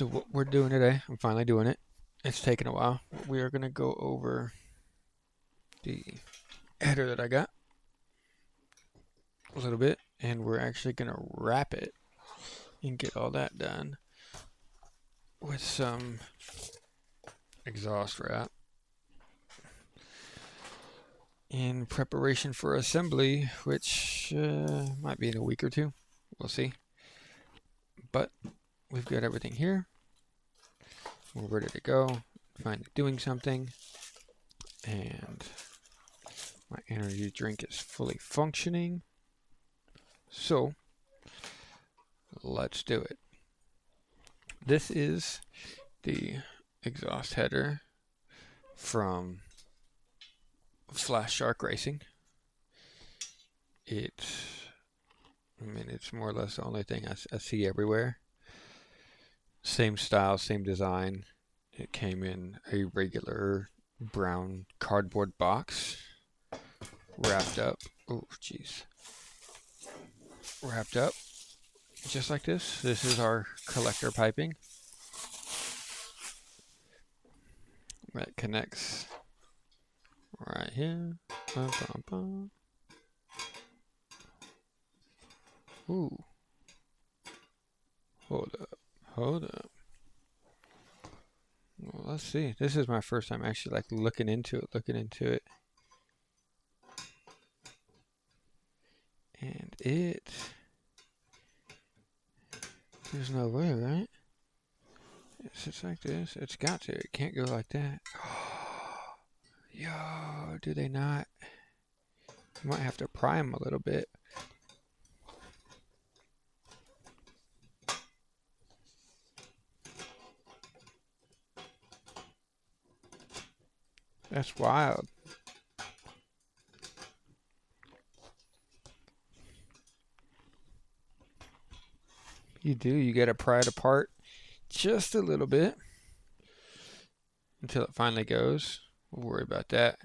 So what we're doing today, I'm finally doing it. It's taken a while. We are going to go over the header that I got a little bit, and we're actually going to wrap it and get all that done with some exhaust wrap in preparation for assembly, which might be in a week or two. We'll see. But we've got everything here. We're ready to go. Finally doing something. And my energy drink is fully functioning. So let's do it. This is the exhaust header from Flashark Racing. It's more or less the only thing I see everywhere. Same style, same design. It came in a regular brown cardboard box, wrapped up. Oh, jeez. Wrapped up just like this. This is our collector piping. That connects right here. Bum, bum, bum. Ooh. Hold up. Hold up. Well, let's see. This is my first time actually looking into it. And there's no way, right? It's just like this. It's got to. It can't go like that. Yo, do they not? You might have to pry them a little bit. That's wild. You do. You got to pry it apart just a little bit until it finally goes. We'll worry about that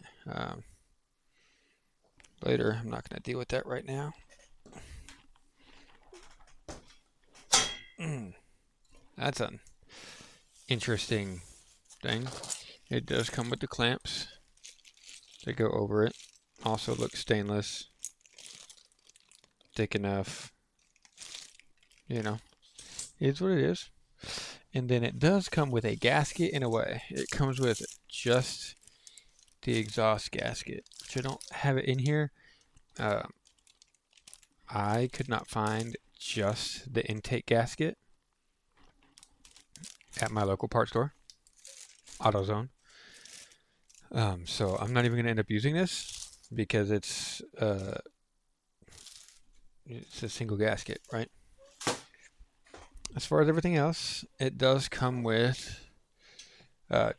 later. I'm not going to deal with that right now. That's an interesting thing. It does come with the clamps that go over it. Also looks stainless, thick enough. You know, it's what it is. And then it does come with a gasket in a way. It comes with just the exhaust gasket, which I don't have it in here. I could not find just the intake gasket at my local parts store, AutoZone. So I'm not even going to end up using this because it's a single gasket, right? As far as everything else, it does come with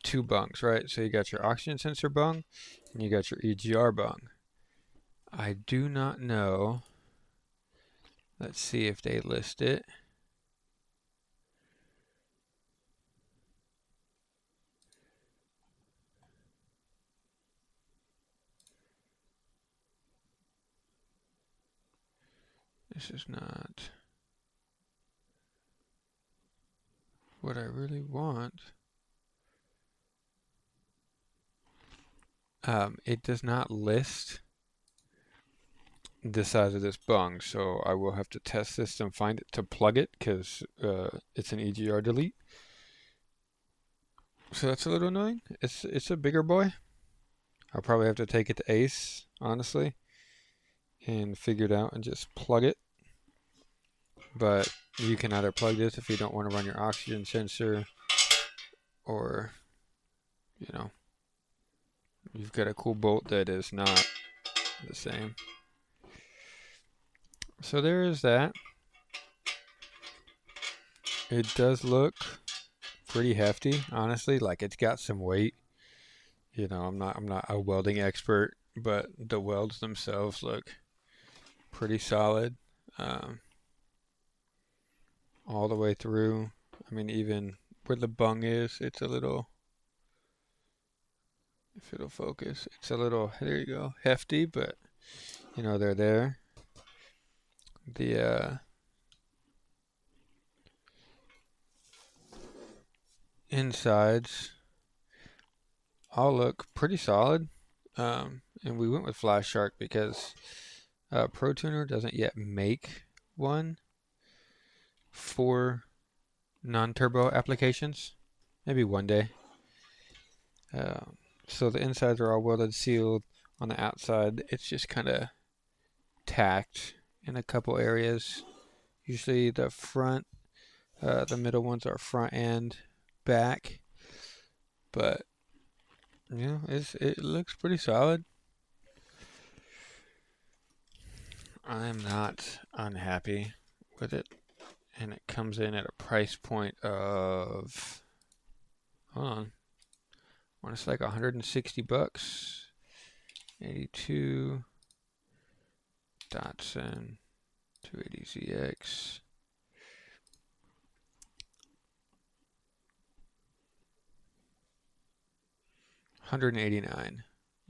two bungs, right? So you got your oxygen sensor bung and you got your EGR bung. I do not know. Let's see if they list it. This is not what I really want. It does not list the size of this bung, so I will have to test this and find it to plug it because it's an EGR delete. So that's a little annoying. It's a bigger boy. I'll probably have to take it to Ace, honestly, and figure it out and just plug it. But you can either plug this if you don't want to run your oxygen sensor, or you've got a cool bolt that is not the same. So there is that. It does look pretty hefty, honestly. Like it's got some weight. I'm not a welding expert, but the welds themselves look pretty solid. All the way through. Even where the bung is, it's a little, if it'll focus, it's a little, there you go, hefty, but they're there. The insides all look pretty solid. And we went with Flashark because ProTuner doesn't yet make one for non-turbo applications. Maybe one day. So the insides are all welded sealed. On the outside, it's just kind of tacked in a couple areas. Usually the front, the middle ones are front and back. But you know, it looks pretty solid. I'm not unhappy with it, and it comes in at a price point of, hold on, I want to say like 160 bucks. 82 Datsun 280ZX. $189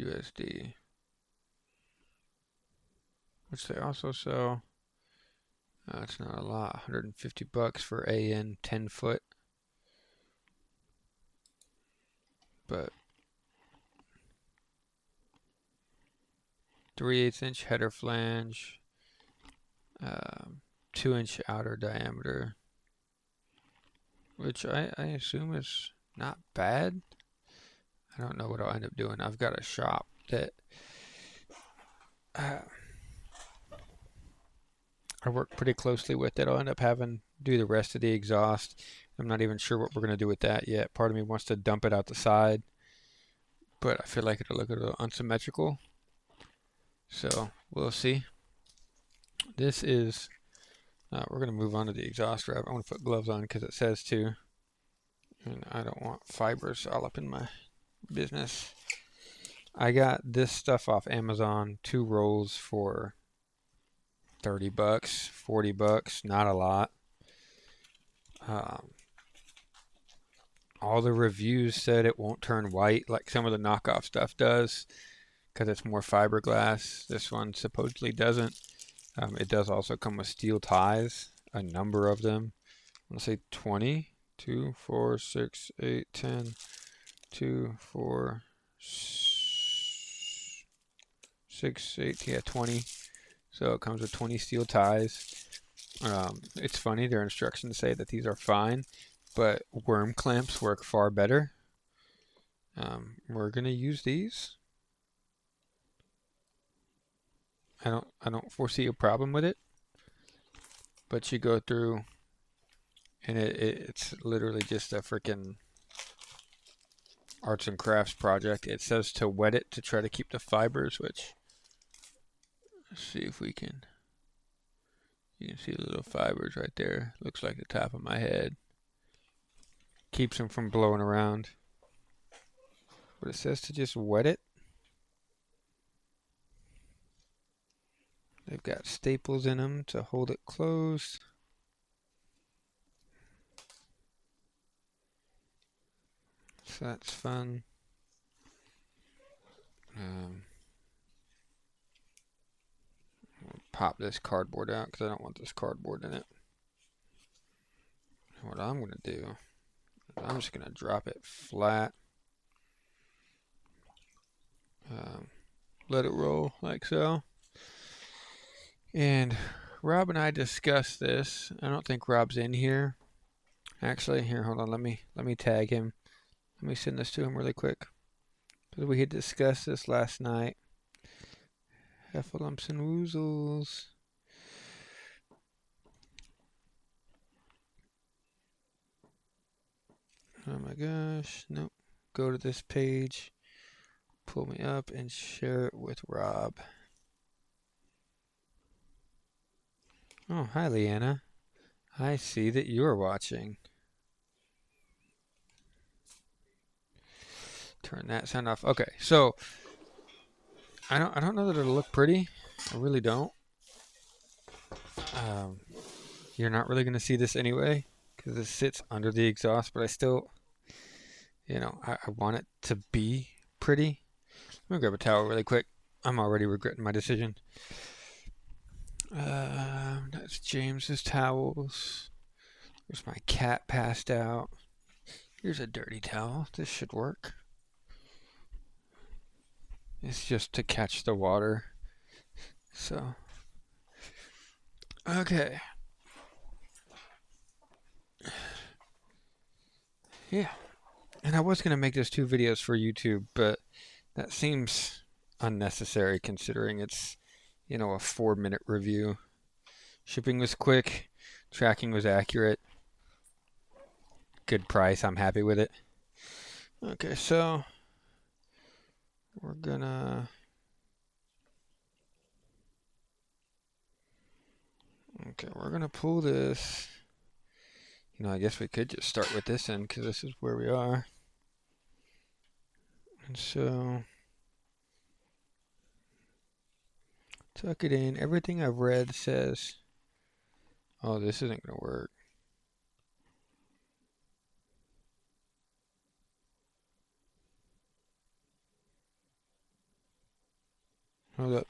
USD, which they also sell. It's not a lot. 150 bucks for AN 10 foot, but 3/8 inch header flange, 2-inch outer diameter, which I assume is not bad. I don't know what I'll end up doing. I've got a shop that I work pretty closely with that I'll end up having do the rest of the exhaust. I'm not even sure what we're going to do with that yet. Part of me wants to dump it out the side, but I feel like it'll look a little unsymmetrical. So we'll see. This is, we're going to move on to the exhaust wrap. I want to put gloves on because it says to, and I don't want fibers all up in my business. I got this stuff off Amazon, 2 rolls for 30 bucks, 40 bucks, not a lot. All the reviews said it won't turn white like some of the knockoff stuff does because it's more fiberglass. This one supposedly doesn't. It does also come with steel ties, a number of them. Let's say 20, 2, 4, 6, 8, 10, 2, 4, 6, 8, yeah, 20. So it comes with 20 steel ties. It's funny, their instructions say that these are fine, but worm clamps work far better. We're gonna use these. I don't foresee a problem with it, but you go through and it's literally just a freaking arts and crafts project. It says to wet it to try to keep the fibers, which, let's see if we can, you can see the little fibers right there. Looks like the top of my head. Keeps them from blowing around. But it says to just wet it. They've got staples in them to hold it closed. So that's fun. We'll pop this cardboard out because I don't want this cardboard in it. What I'm going to do, I'm just going to drop it flat. Let it roll like so. And Rob and I discussed this. I don't think Rob's in here. Actually, here, hold on. Let me tag him. Let me send this to him really quick. Because we had discussed this last night. Heffalumps and woozles. Oh my gosh. Nope. Go to this page. Pull me up and share it with Rob. Oh, hi, Leanna. I see that you're watching. Turn that sound off. Okay, so I don't know that it'll look pretty. I really don't. You're not really gonna see this anyway because this sits under the exhaust, but I still, you know, I want it to be pretty. Let me grab a towel really quick. I'm already regretting my decision. That's James's towels. There's my cat passed out. Here's a dirty towel. This should work. It's just to catch the water. So, okay. Yeah. And I was going to make this 2 videos for YouTube, but that seems unnecessary considering it's, a 4-minute review. Shipping was quick. Tracking was accurate. Good price. I'm happy with it. Okay, so we're gonna... Okay, we're gonna pull this. I guess we could just start with this end because this is where we are. And so, tuck it in. Everything I've read says, oh, this isn't gonna work. Hold up.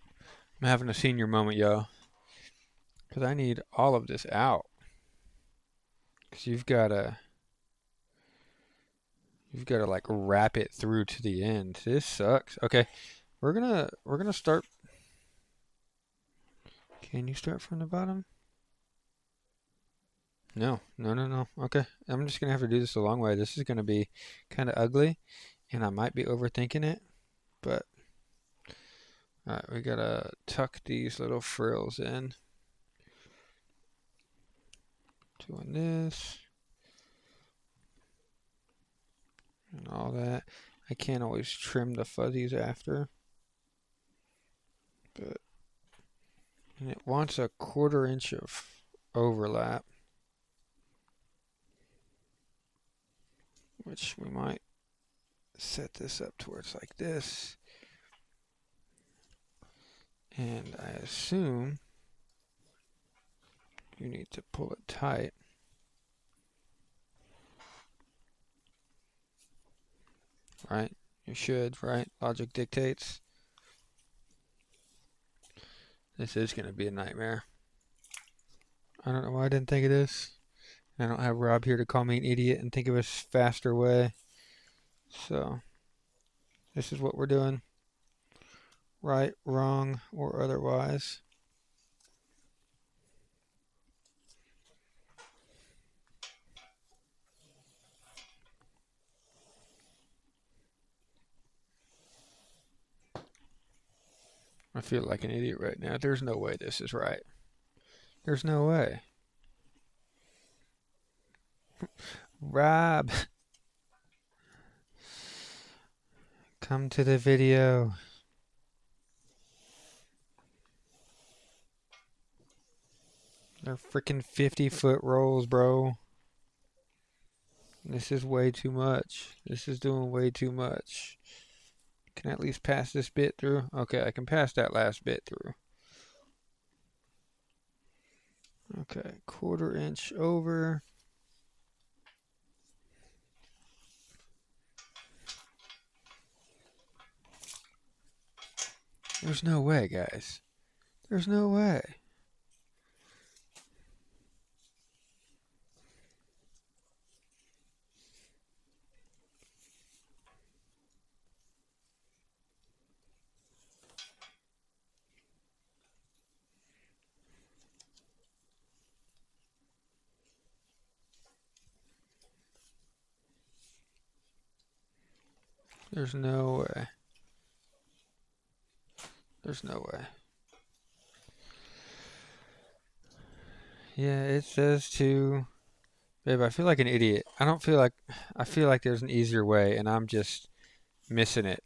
I'm having a senior moment, y'all. Because I need all of this out. Because you've got to like wrap it through to the end. This sucks. Okay. We're gonna start. Can you start from the bottom? No. Okay. I'm just gonna have to do this the long way. This is gonna be kind of ugly, and I might be overthinking it, but alright, we gotta tuck these little frills in. Doing this and all that. I can't always trim the fuzzies after, but and it wants a 1/4 inch of overlap, which we might set this up to where it's like this. And I assume you need to pull it tight. Right? You should, right? Logic dictates. This is going to be a nightmare. I don't know why I didn't think of this. I don't have Rob here to call me an idiot and think of a faster way. So, this is what we're doing. Right, wrong, or otherwise. I feel like an idiot right now. There's no way this is right. There's no way. Rob, come to the video. They're freaking 50-foot rolls, bro. This is way too much. This is doing way too much. Can I at least pass this bit through? Okay, I can pass that last bit through. Okay, 1/4 inch over. There's no way, guys. There's no way. There's no way. There's no way. Yeah, it says to... Babe, I feel like an idiot. I feel like there's an easier way and I'm just missing it.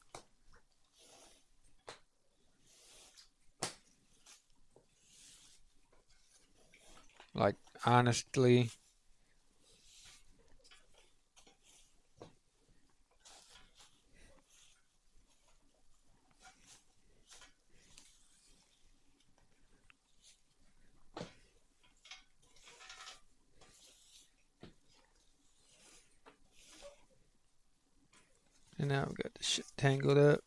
Like, honestly. And now we've got the shit tangled up.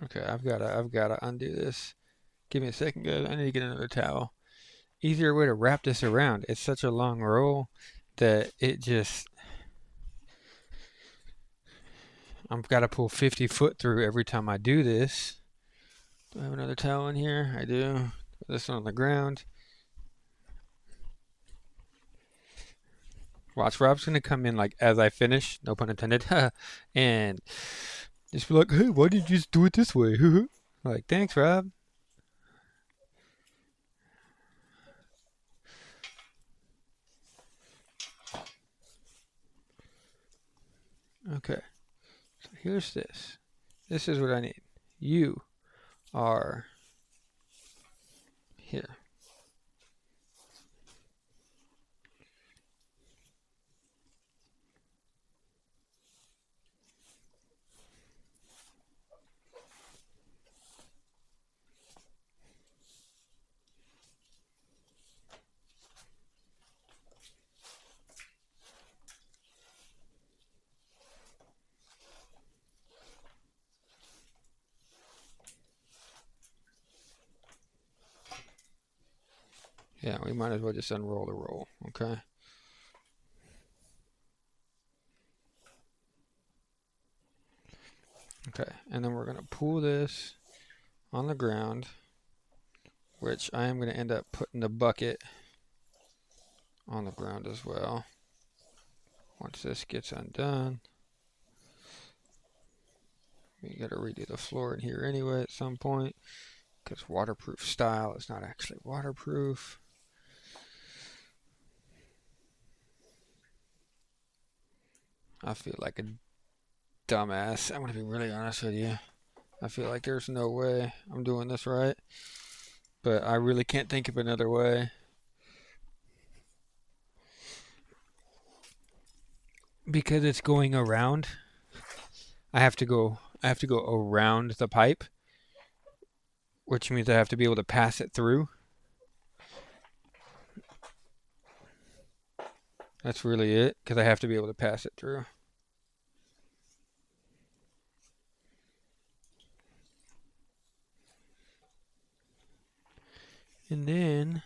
Okay, I've gotta undo this. Give me a second, guys. I need to get another towel. Easier way to wrap this around. It's such a long roll that it just, I've got to pull 50 foot through every time I do this. Do I have another towel in here? I do. Put this one on the ground. Watch, Rob's gonna come in like as I finish, no pun intended, and just be like, "Hey, why did you just do it this way?" Like, thanks, Rob. Okay, so here's this. This is what I need. You are here. Yeah, we might as well just unroll the roll, okay? Okay, and then we're gonna pull this on the ground, which I am gonna end up putting the bucket on the ground as well. Once this gets undone, we gotta redo the floor in here anyway at some point, because waterproof style is not actually waterproof. I feel like a dumbass. I'm gonna be really honest with you. I feel like there's no way I'm doing this right, but I really can't think of another way. Because it's going around, I have to go around the pipe, which means I have to be able to pass it through. That's really it, because I have to be able to pass it through. And then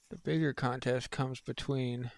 the bigger contest comes between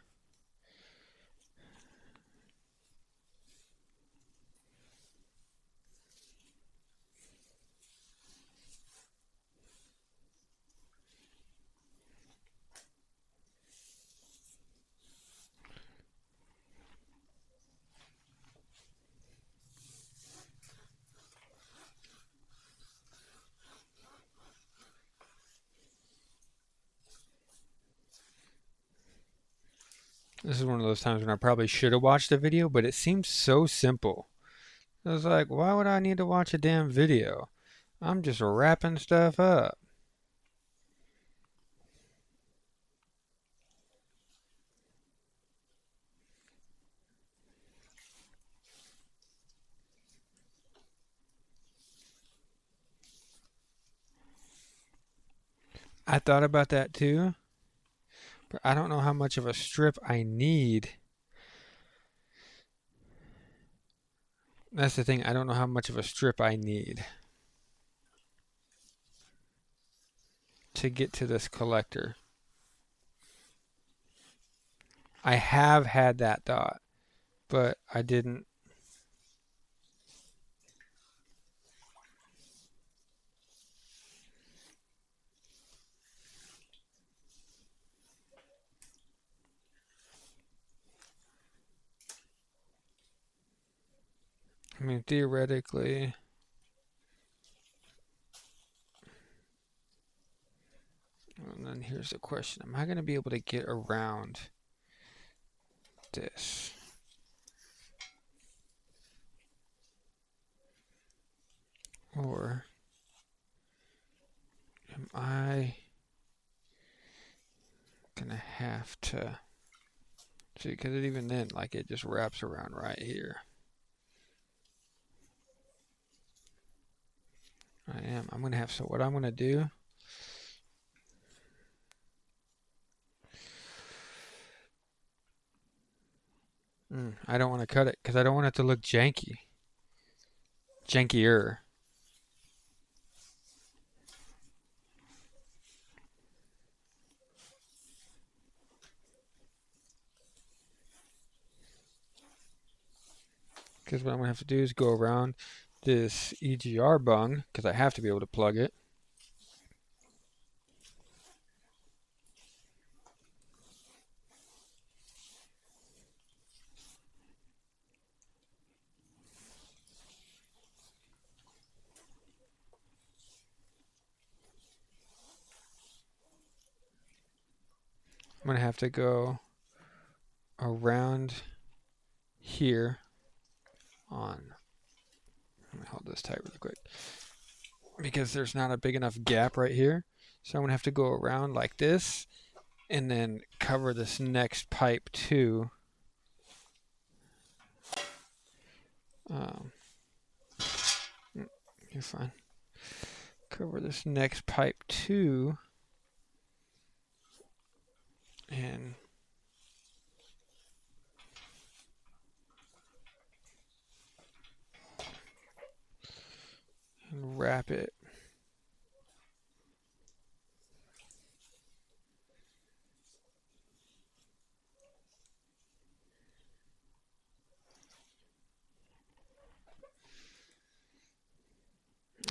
this is one of those times when I probably should have watched the video, but it seems so simple. I was like, why would I need to watch a damn video? I'm just wrapping stuff up. I thought about that too, but I don't know how much of a strip I need. That's the thing, I don't know how much of a strip I need to get to this collector. I have had that thought, but I didn't. I mean, theoretically, and then here's the question. Am I going to be able to get around this? Or am I going to have to... See, because even then, like, it just wraps around right here. I'm going to have... So what I'm going to do... I don't want to cut it because I don't want it to look janky. Jankier. Because what I'm going to have to do is go around this EGR bung, because I have to be able to plug it. I'm going to have to go around here on, let me hold this tight really quick, because there's not a big enough gap right here. So I'm going to have to go around like this and then cover this next pipe too. You're fine. Cover this next pipe too. And wrap it.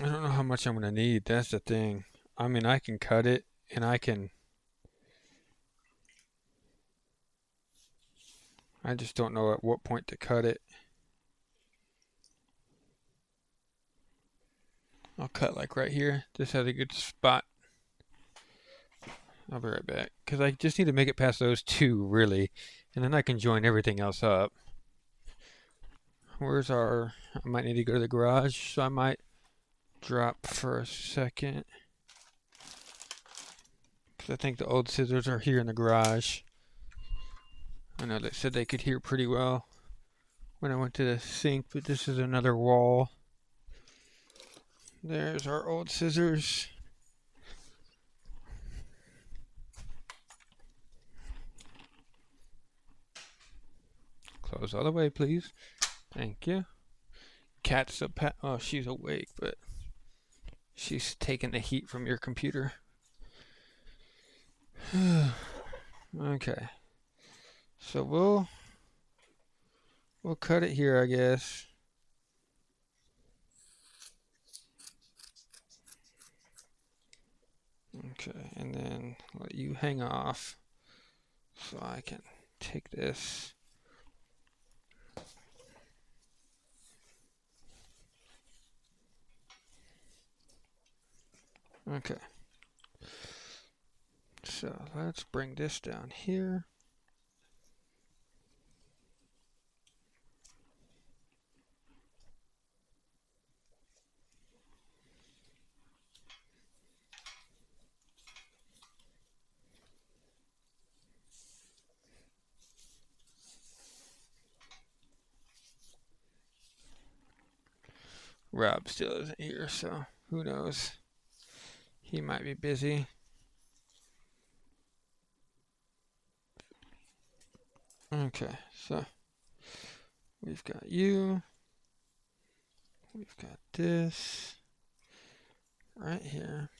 I don't know how much I'm going to need. That's the thing. I mean, I can cut it and I just don't know at what point to cut it. I'll cut like right here. This has a good spot. I'll be right back. Because I just need to make it past those two, really. And then I can join everything else up. Where's our... I might need to go to the garage, so I might drop for a second. Because I think the old scissors are here in the garage. I know they said they could hear pretty well when I went to the sink, but this is another wall. There's our old scissors. Close all the way, please. Thank you. Cat's a pet. Oh, she's awake, but she's taking the heat from your computer. Okay. So we'll cut it here, I guess. Okay, and then let you hang off so I can take this. Okay. So let's bring this down here. Rob still isn't here, so who knows? He might be busy. Okay, so we've got you. We've got this right here.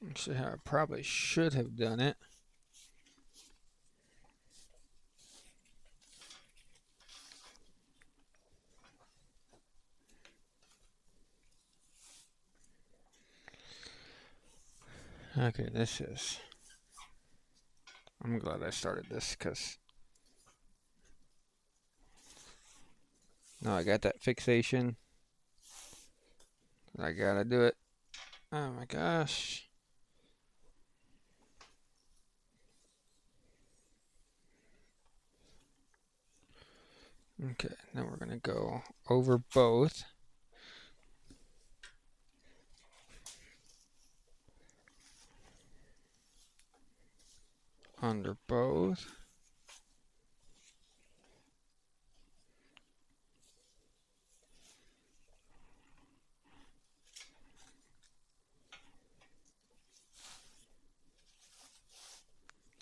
Actually, how I probably should have done it. Okay, this is... I'm glad I started this because now I got that fixation. I gotta do it. Oh my gosh. Okay, now we're gonna go over both. Under both.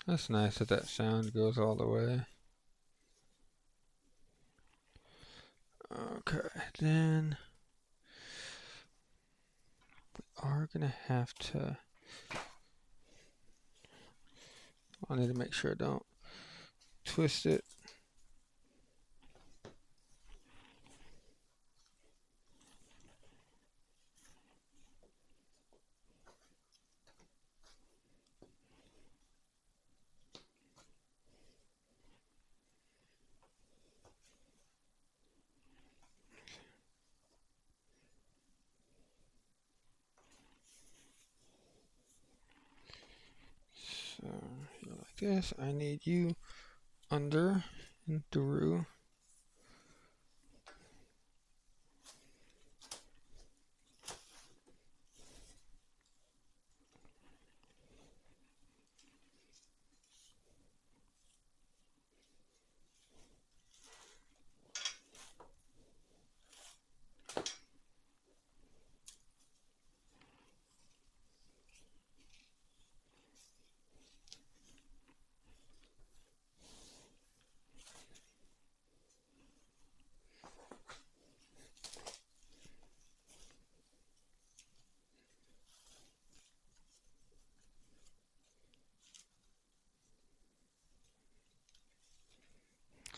That's nice that that sound goes all the way. Okay, then we are gonna have to... I need to make sure I don't twist it. So, like this, I need you under and through.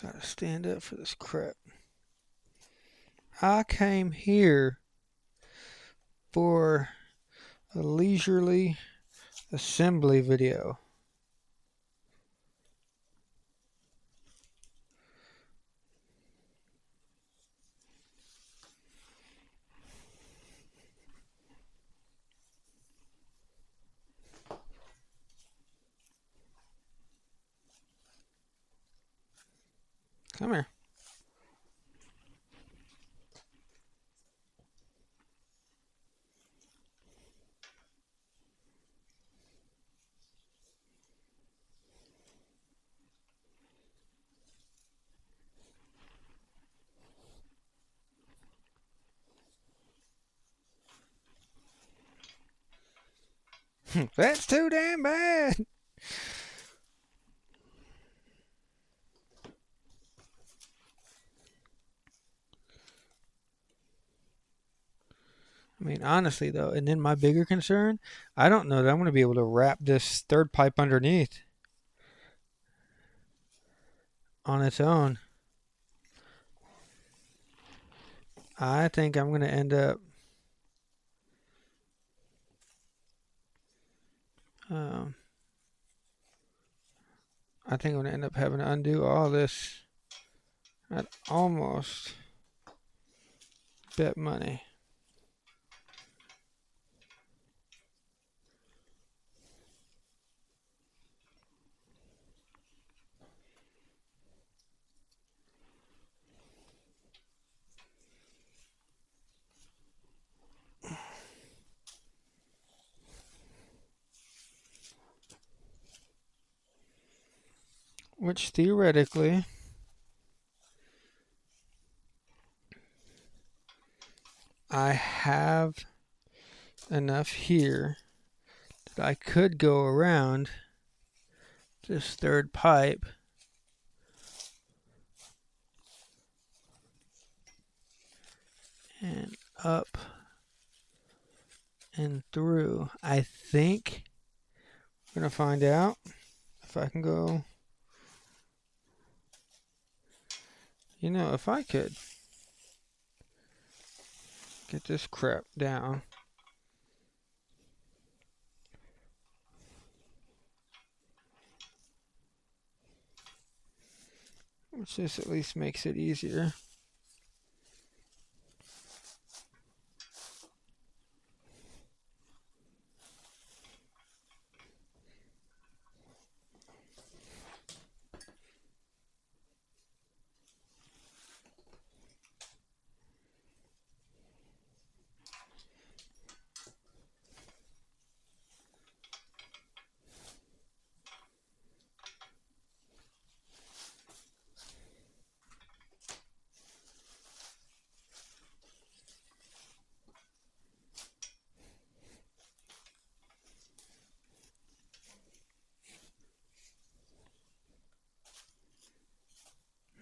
Gotta stand up for this crap. I came here for a leisurely assembly video. Come here. That's too damn bad. I mean, honestly, though, and then my bigger concern, I don't know that I'm going to be able to wrap this third pipe underneath on its own. I think I'm going to end up I think I'm going to end up having to undo all this. I'd almost bet money. Which theoretically, I have enough here that I could go around this third pipe and up and through. I think we're going to find out if I can go. You know, if I could get this crap down. Which just at least makes it easier.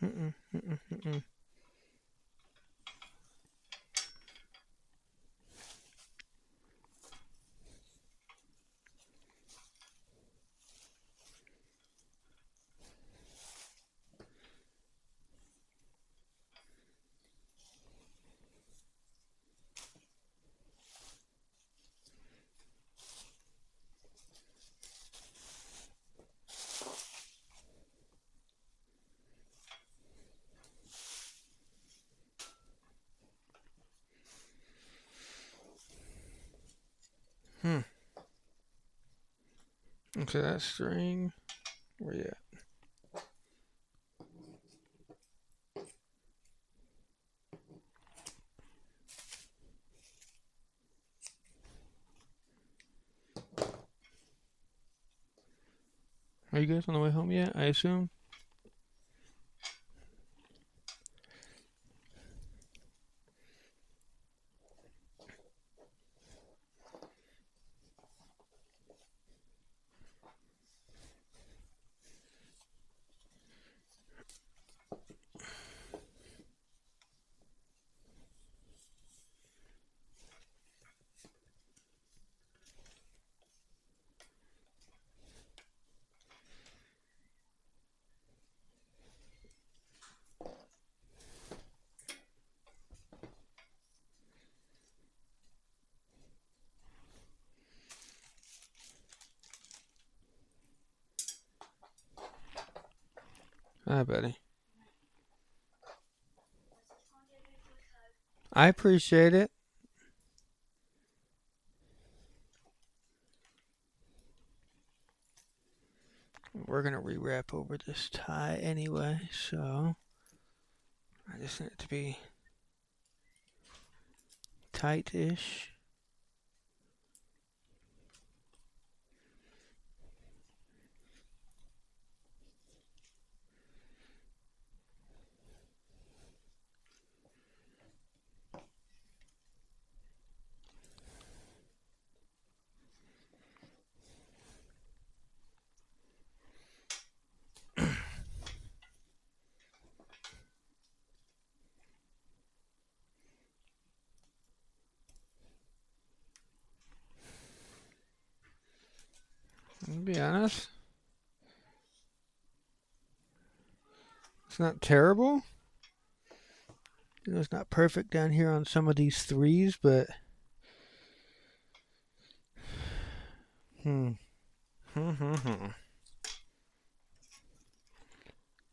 Mm-mm, mm-mm, mm-mm. Hmm. Okay, that string. Where you at? Are you guys on the way home yet? I assume. Hi, buddy. I appreciate it. We're gonna rewrap over this tie anyway, so I just need it to be tight-ish. To be honest, it's not terrible. You know, it's not perfect down here on some of these threes, but it's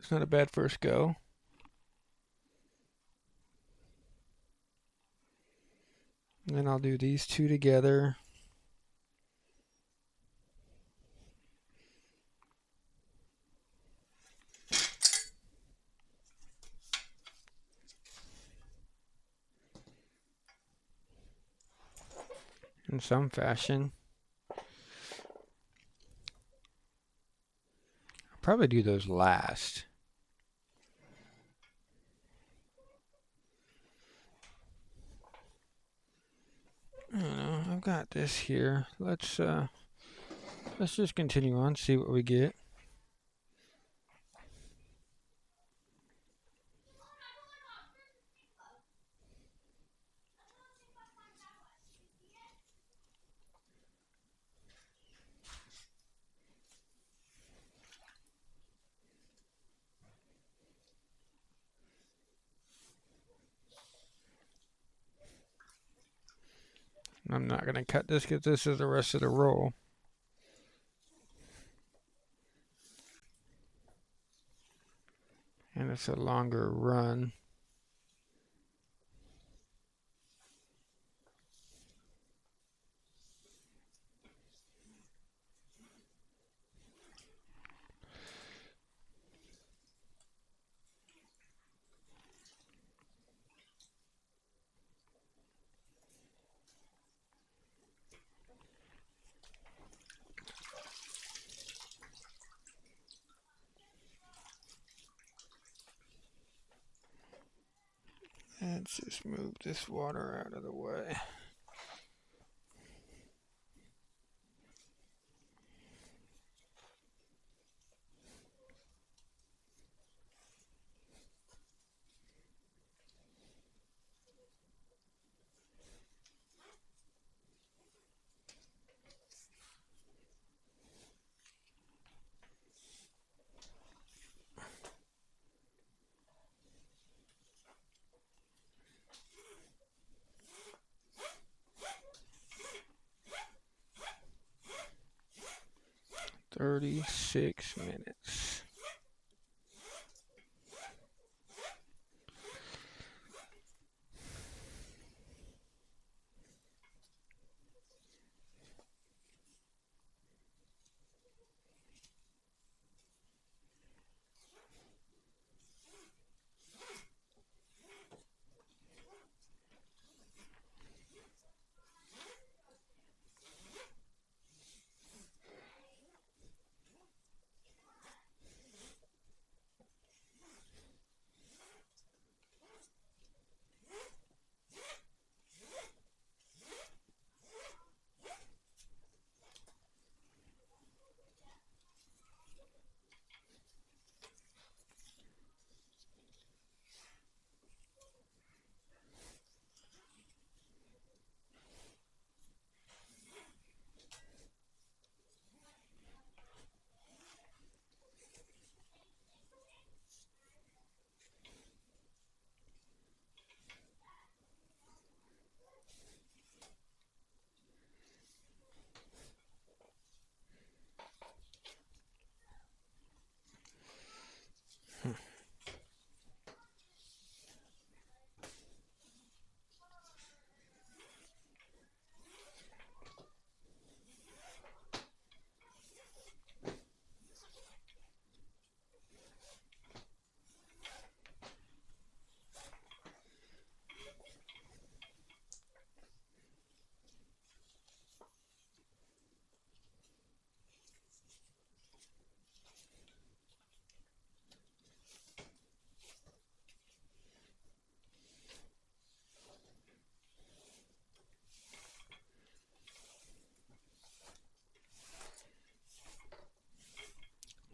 not a bad first go. And then I'll do these two together. In some fashion. I'll probably do those last. I don't know. I've got this here. Let's just continue on, see what we get. I'm not going to cut this because this is the rest of the roll. And it's a longer run. Let's just move this water out of the way. "36 minutes.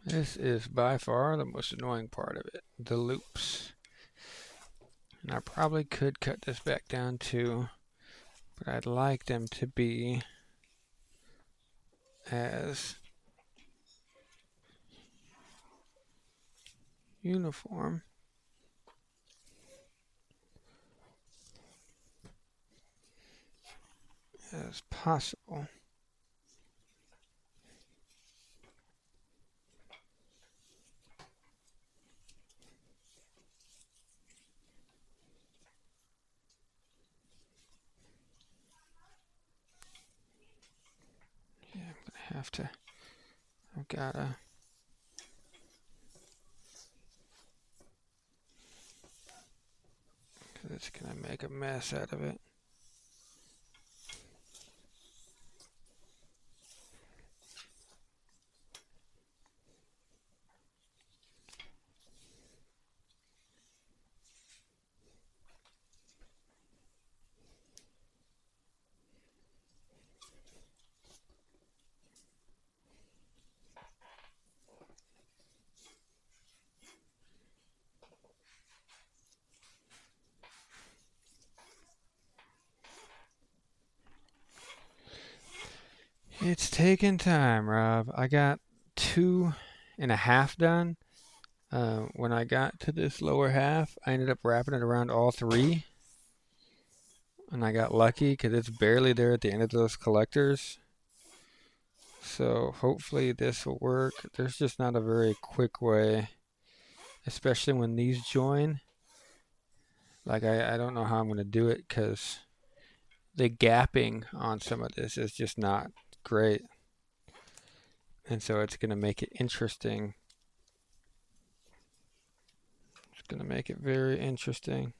This is by far the most annoying part of it, the loops. And I probably could cut this back down too, but I'd like them to be as uniform as possible. Yeah, I'm gonna have to, I've gotta, because it's gonna make a mess out of it. It's taking time, Rob. I got 2.5 done. When I got to this lower half, I ended up wrapping it around all three. And I got lucky because it's barely there at the end of those collectors. So hopefully this will work. There's just not a very quick way, especially when these join. Like I don't know how I'm going to do it because the gapping on some of this is just not great. And so it's going to make it interesting. It's going to make it very interesting.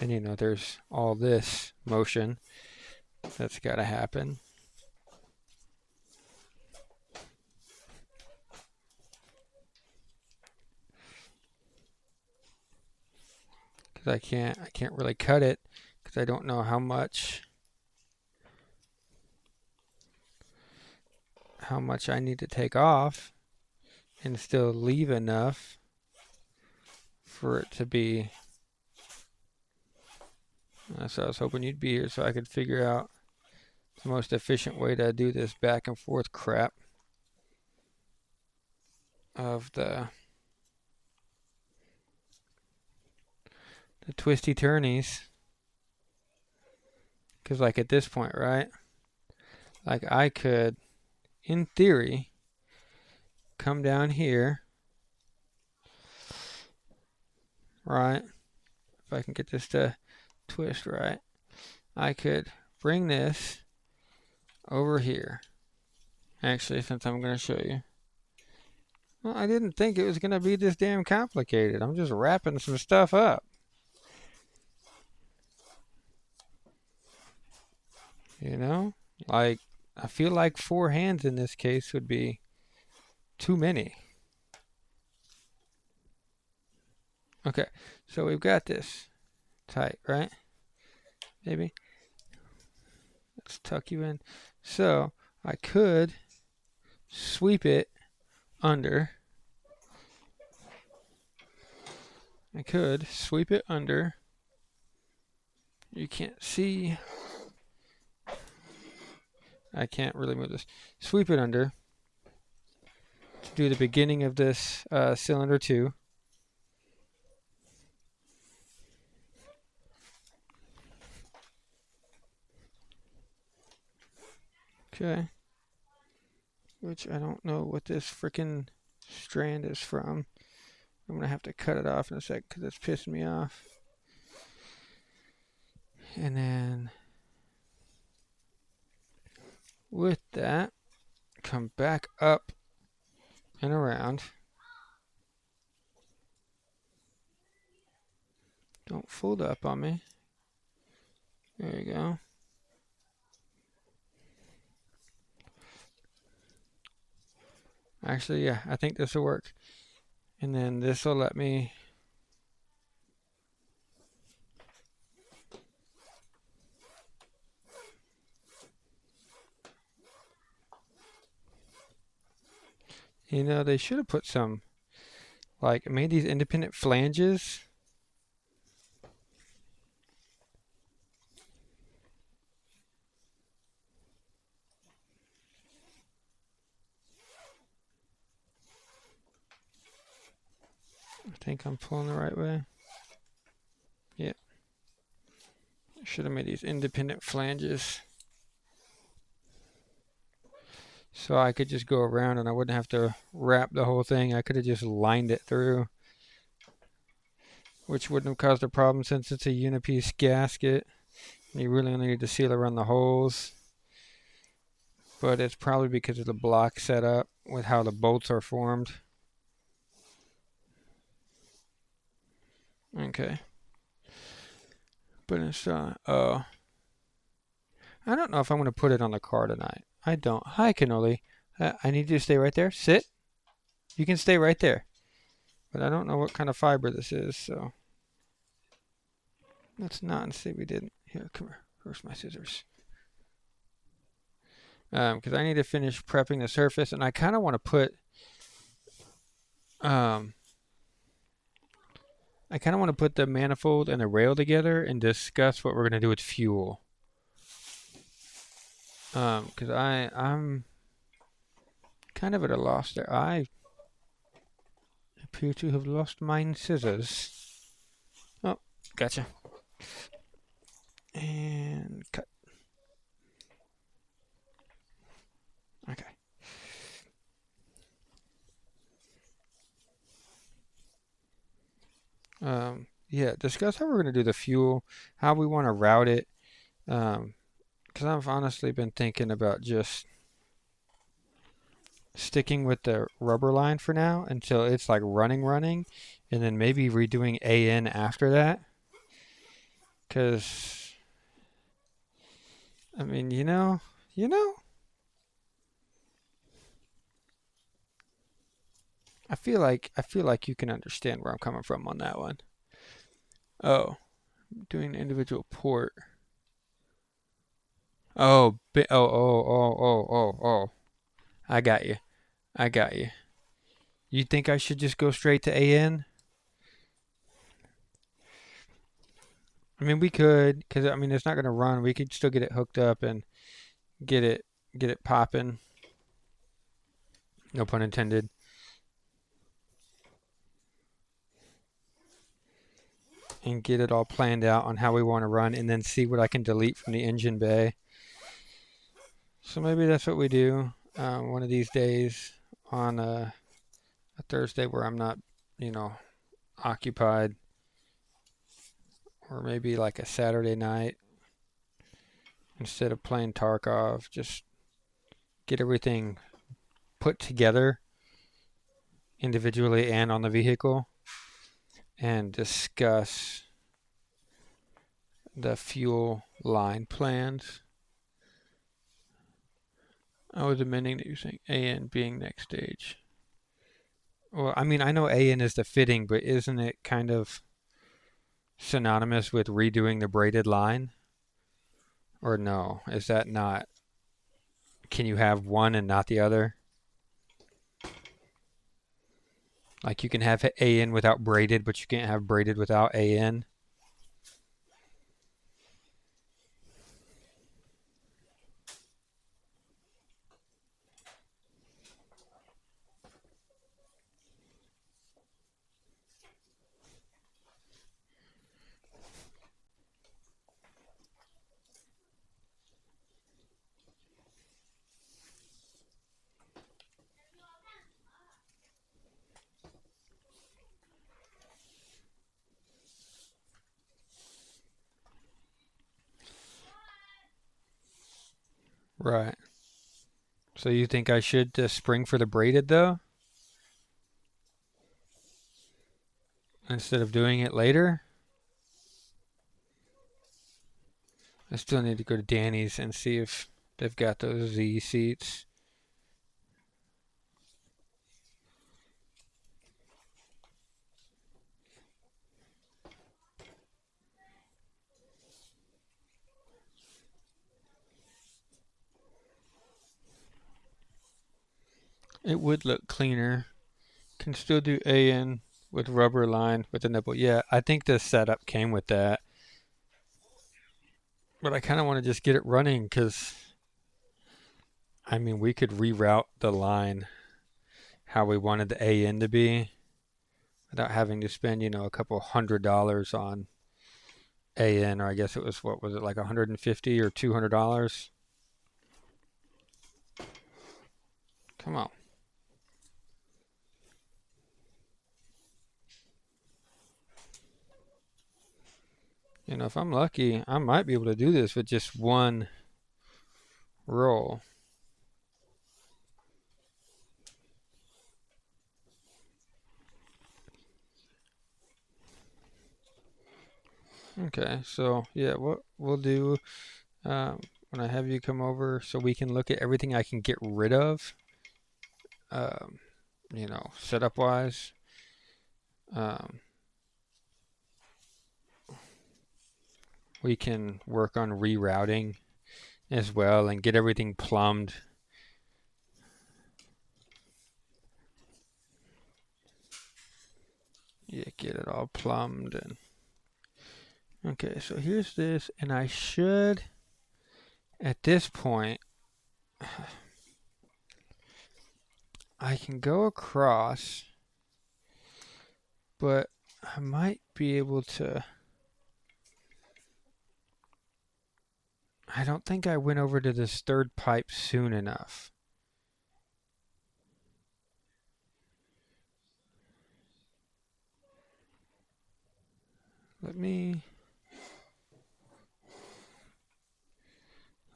And you know, there's all this motion that's got to happen. Because I can't really cut it because I don't know how much I need to take off and still leave enough for it to be. So I was hoping you'd be here so I could figure out the most efficient way to do this back and forth crap of the twisty turnies. Because like at this point, right, like I could in theory come down here, right, if I can get this to twist right, I could bring this over here. Actually, since I'm going to show you. Well, I didn't think it was going to be this damn complicated. I'm just wrapping some stuff up. You know? Like, I feel like 4 hands in this case would be too many. Okay, so we've got this tight, right? Maybe. Let's tuck you in. So, I could sweep it under. I could sweep it under. You can't see. I can't really move this. Sweep it under to do the beginning of this cylinder 2. Okay. Which I don't know what this freaking strand is from. I'm going to have to cut it off in a sec because it's pissing me off. And then with that, come back up and around. Don't fold up on me. There you go. Actually, yeah, I think this will work. And then this will let me you know, they should have put some, like, made these independent flanges. I think I'm pulling the right way. Yeah. Should have made these independent flanges. So I could just go around and I wouldn't have to wrap the whole thing. I could have just lined it through, which wouldn't have caused a problem since it's a unipiece gasket. You really only need to seal around the holes. But it's probably because of the block setup with how the bolts are formed. Okay. But it's, I don't know if I'm going to put it on the car tonight. I don't. Hi, Cannoli. I need you to stay right there. Sit. You can stay right there. But I don't know what kind of fiber this is, so. Let's not see we didn't. Here, come here. Where's my scissors? Because I need to finish prepping the surface, and I kind of want to put, the manifold and the rail together and discuss what we're going to do with fuel. Because I'm kind of at a loss there. I appear to have lost mine scissors. Oh, gotcha. And cut. Okay. Yeah, discuss how we're going to do the fuel, how we want to route it. Because I've honestly been thinking about just sticking with the rubber line for now until it's like running, and then maybe redoing AN after that. Because, I mean, I feel like you can understand where I'm coming from on that one. Oh, doing individual port. Oh. I got you. I got you. You think I should just go straight to AN? I mean, we could, because I mean, it's not gonna run. We could still get it hooked up and get it get it popping. No pun intended. And get it all planned out on how we want to run, and then see what I can delete from the engine bay. So maybe that's what we do one of these days on a Thursday where I'm not, you know, occupied, or maybe like a Saturday night instead of playing Tarkov. Just get everything put together individually and on the vehicle and discuss the fuel line plans. I was amending that you're saying AN being next stage. Well, I mean, I know AN is the fitting, but isn't it kind of synonymous with redoing the braided line? Or no? Is that not? Can you have one and not the other? Like you can have AN without braided, but you can't have braided without AN. Right. So you think I should spring for the braided though, instead of doing it later? I still need to go to Danny's and see if they've got those Z seats. It would look cleaner. Can still do AN with rubber line with the nipple. Yeah, I think the setup came with that. But I kind of want to just get it running because, I mean, we could reroute the line how we wanted the AN to be without having to spend, a couple $100 on AN, or I guess it was, what was it, like 150 or $200? Come on. If I'm lucky, I might be able to do this with just one roll. Okay, so yeah, what we'll do when I have you come over so we can look at everything I can get rid of, um, setup wise. We can work on rerouting as well and get everything plumbed. Yeah, get it all plumbed. And okay, so here's this, and I should, at this point, I can go across, but I might be able to. I don't think I went over to this third pipe soon enough. Let me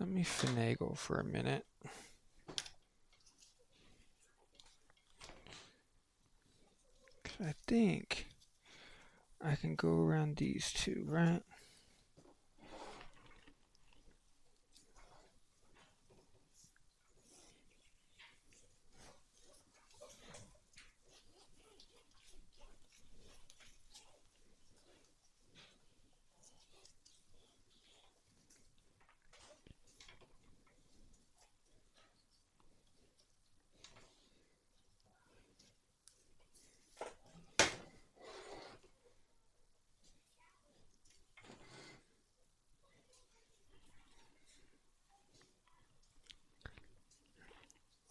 finagle for a minute. I think I can go around these two, right?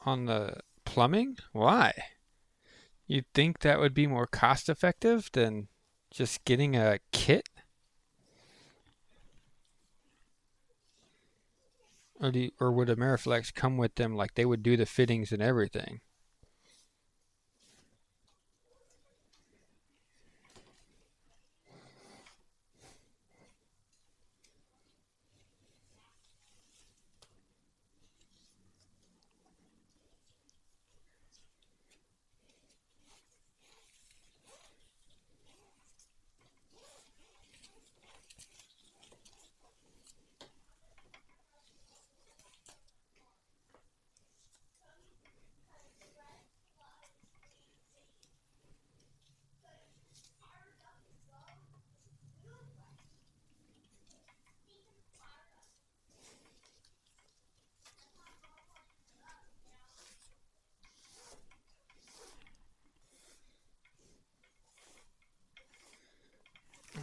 On the plumbing? Why? You'd think that would be more cost effective than just getting a kit? Or would Ameriflex come with them like they would do the fittings and everything?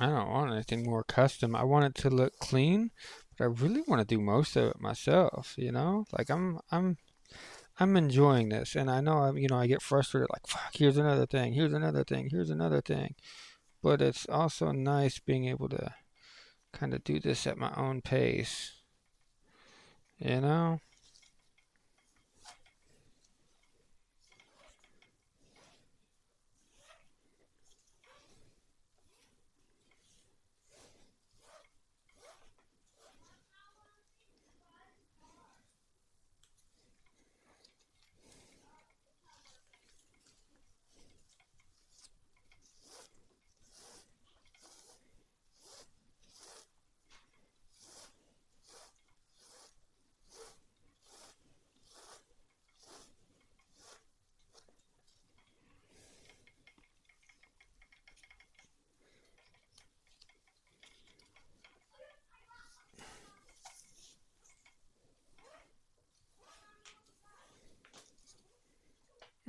I don't want anything more custom. I want it to look clean, but I really want to do most of it myself, you know? Like I'm enjoying this, and I know I get frustrated like fuck, here's another thing, here's another thing, here's another thing. But it's also nice being able to kind of do this at my own pace, you know?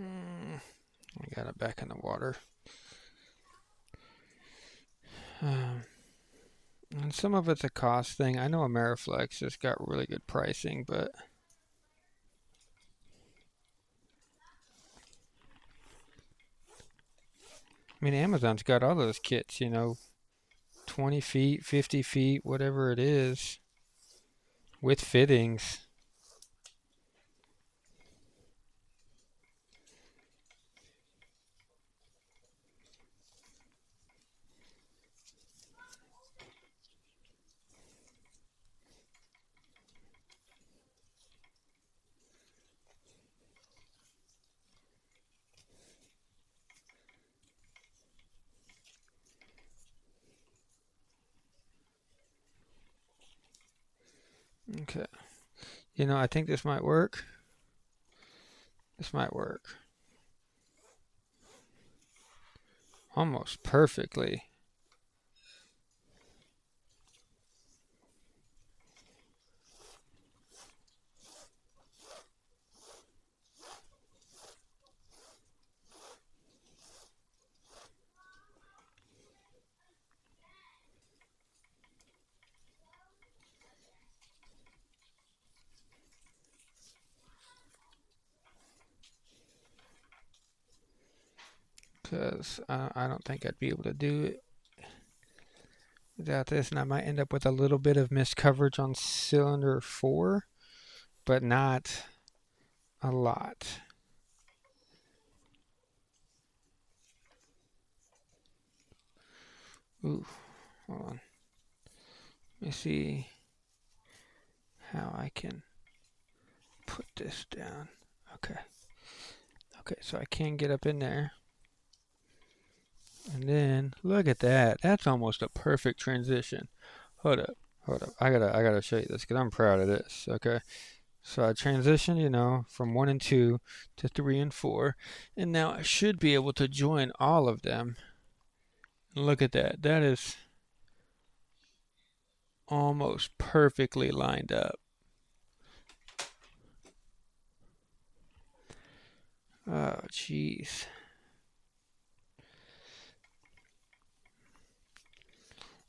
I got it back in the water. And some of it's a cost thing. I know Ameriflex has got really good pricing, but I mean, Amazon's got all those kits, 20 feet, 50 feet, whatever it is, with fittings. Okay. I think this might work. This might work. Almost perfectly. because I don't think I'd be able to do it without this, and I might end up with a little bit of missed coverage on cylinder 4, but not a lot. Ooh, hold on. Let me see how I can put this down. Okay. Okay, so I can get up in there. And then look at that. That's almost a perfect transition. Hold up. Hold up. I gotta show you this because I'm proud of this. Okay. So I transitioned, you know, from 1 and 2 to 3 and 4. And now I should be able to join all of them. Look at that. That is almost perfectly lined up. Oh, jeez.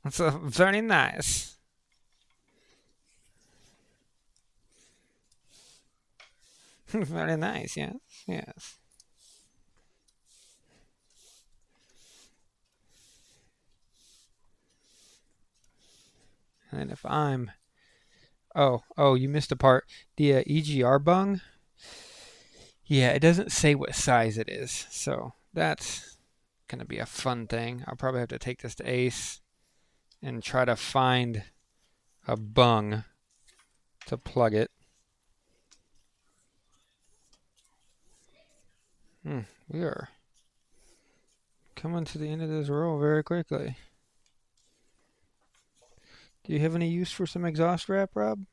That's very nice. Very nice, yes, yes. And if I'm... Oh, you missed a part. The EGR bung, yeah, it doesn't say what size it is. So that's going to be a fun thing. I'll probably have to take this to Ace and try to find a bung to plug it. We are coming to the end of this roll very quickly. Do you have any use for some exhaust wrap, Rob?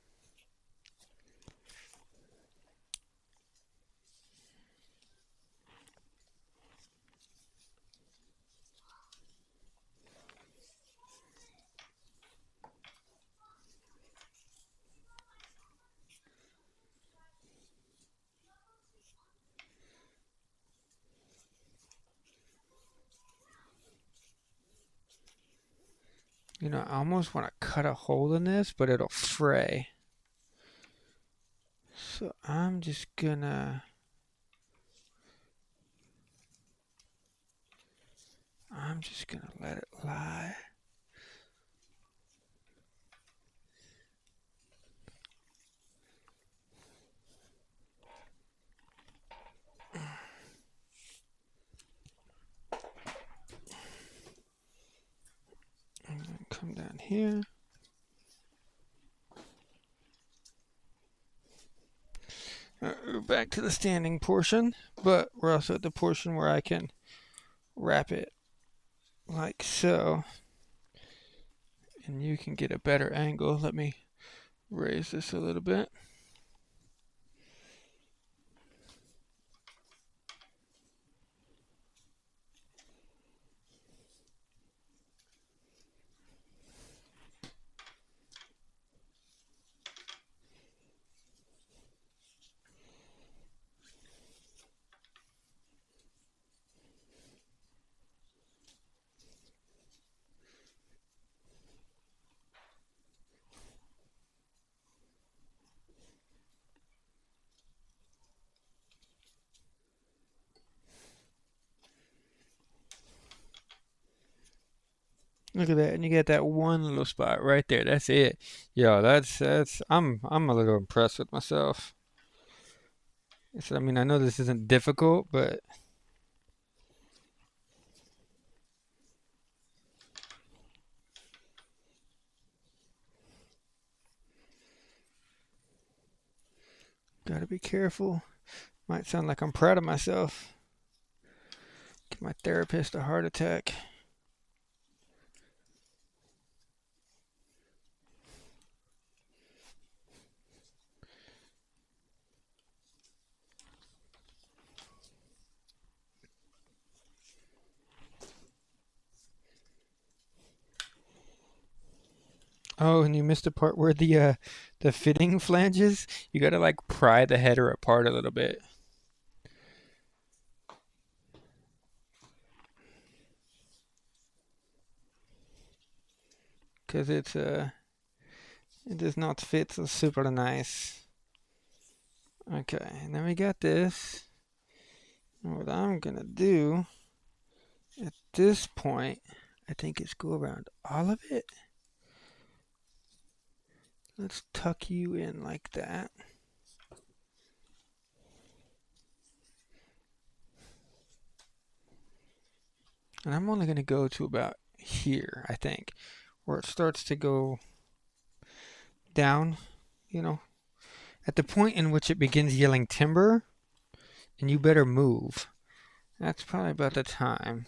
You know, I almost want to cut a hole in this, but it'll fray. So I'm just gonna let it lie. And then come down here. Back to the standing portion, but we're also at the portion where I can wrap it like so. And you can get a better angle. Let me raise this a little bit. Look at that, and you get that one little spot right there. That's it. Yo, that's I'm a little impressed with myself. I mean, I know this isn't difficult, but gotta be careful. Might sound like I'm proud of myself. Give my therapist a heart attack. Oh, and you missed the part where the fitting flanges. You gotta like pry the header apart a little bit. Cause it does not fit so super nice. Okay, and then we got this. And what I'm gonna do At this point, I think it's go around all of it. Let's tuck you in like that. And I'm only going to go to about here, I think, where it starts to go down, you know, at the point in which it begins yelling timber, and you better move. That's probably about the time.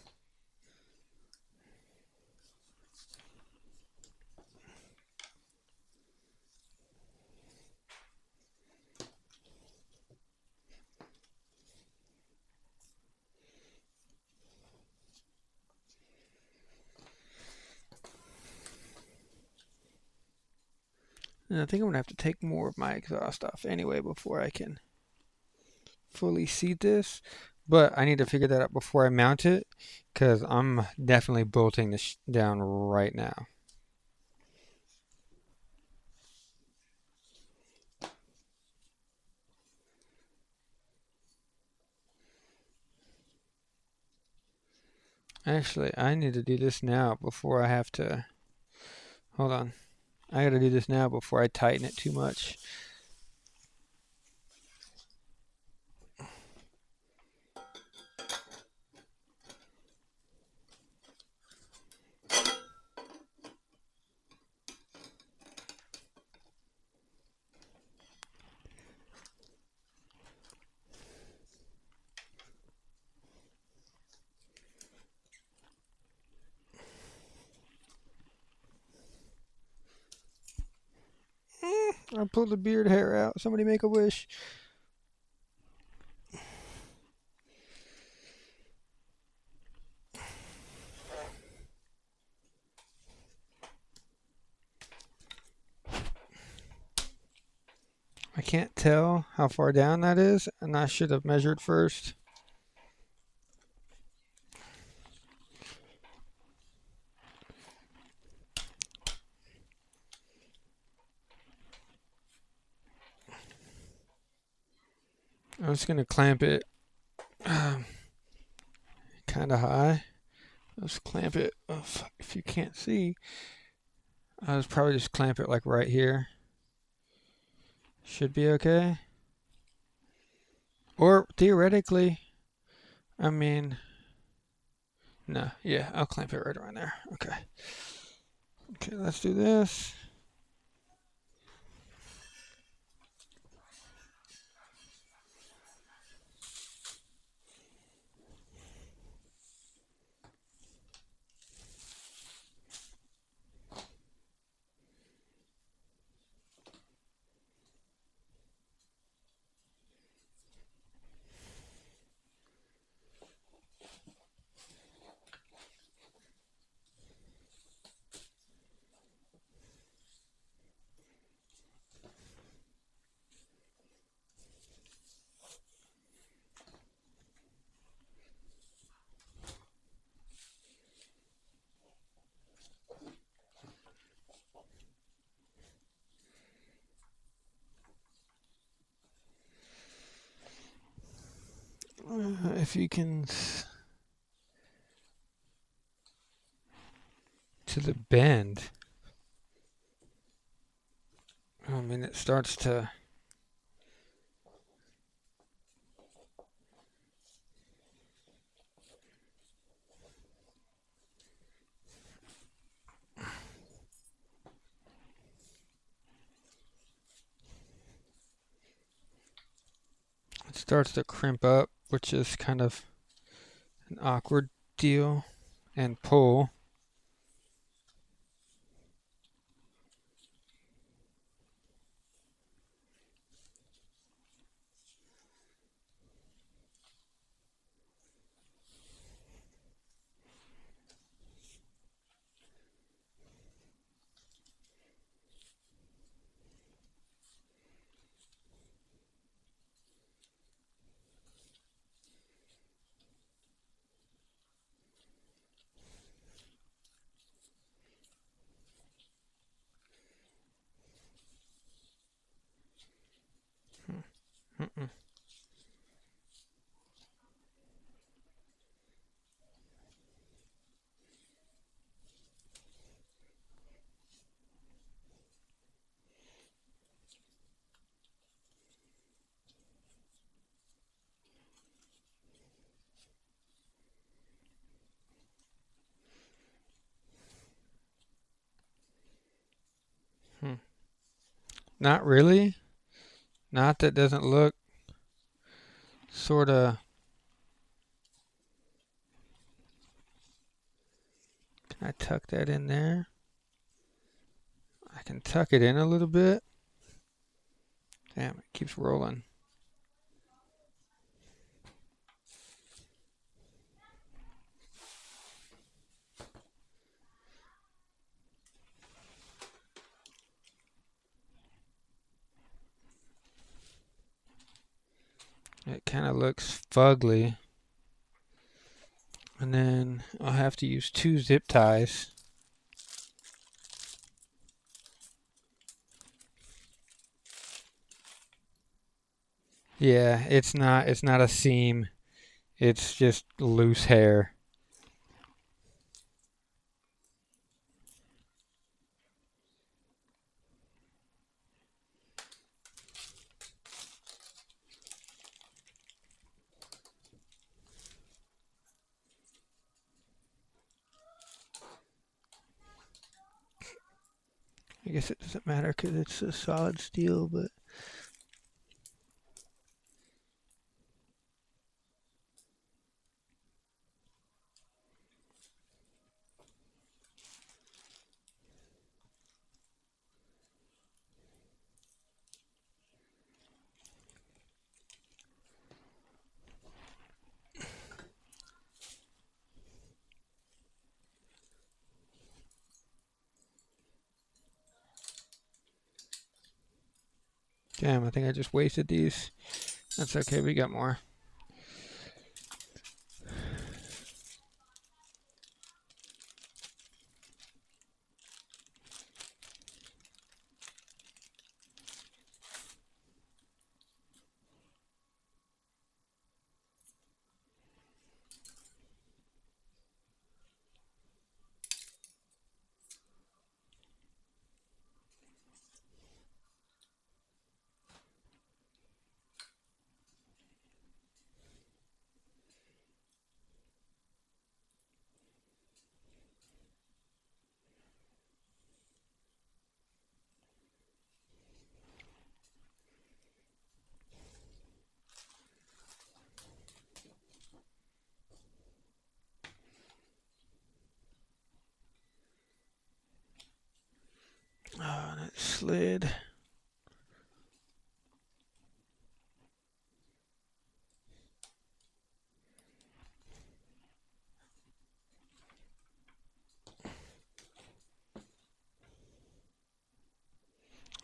And I think I'm going to have to take more of my exhaust off anyway before I can fully seat this. But I need to figure that out before I mount it, because I'm definitely bolting this down right now. Actually, I need to do this now before I have to... Hold on. I got to do this now before I tighten it too much. I pulled the beard hair out. Somebody make a wish. I can't tell how far down that is, and I should have measured first. I'm just going to clamp it kind of high. Let's clamp it. Oh, fuck, if you can't see, I'll just probably just clamp it like right here. Should be okay. Or theoretically, I mean, no, yeah, I'll clamp it right around there. Okay. Okay, let's do this. If you can... to the bend. I mean, it starts to... It starts to crimp up, which is kind of an awkward deal, and pull. Mm-mm. Hmm. Not really. Not that doesn't look sort of. Can I tuck that in there? I can tuck it in a little bit. Damn, it keeps rolling. It kind of looks fugly. And then I'll have to use 2 zip ties. Yeah, it's not a seam. It's just loose hair. I guess it doesn't matter because it's a solid steel, but damn, I think I just wasted these. That's okay, we got more. Oh, and it slid.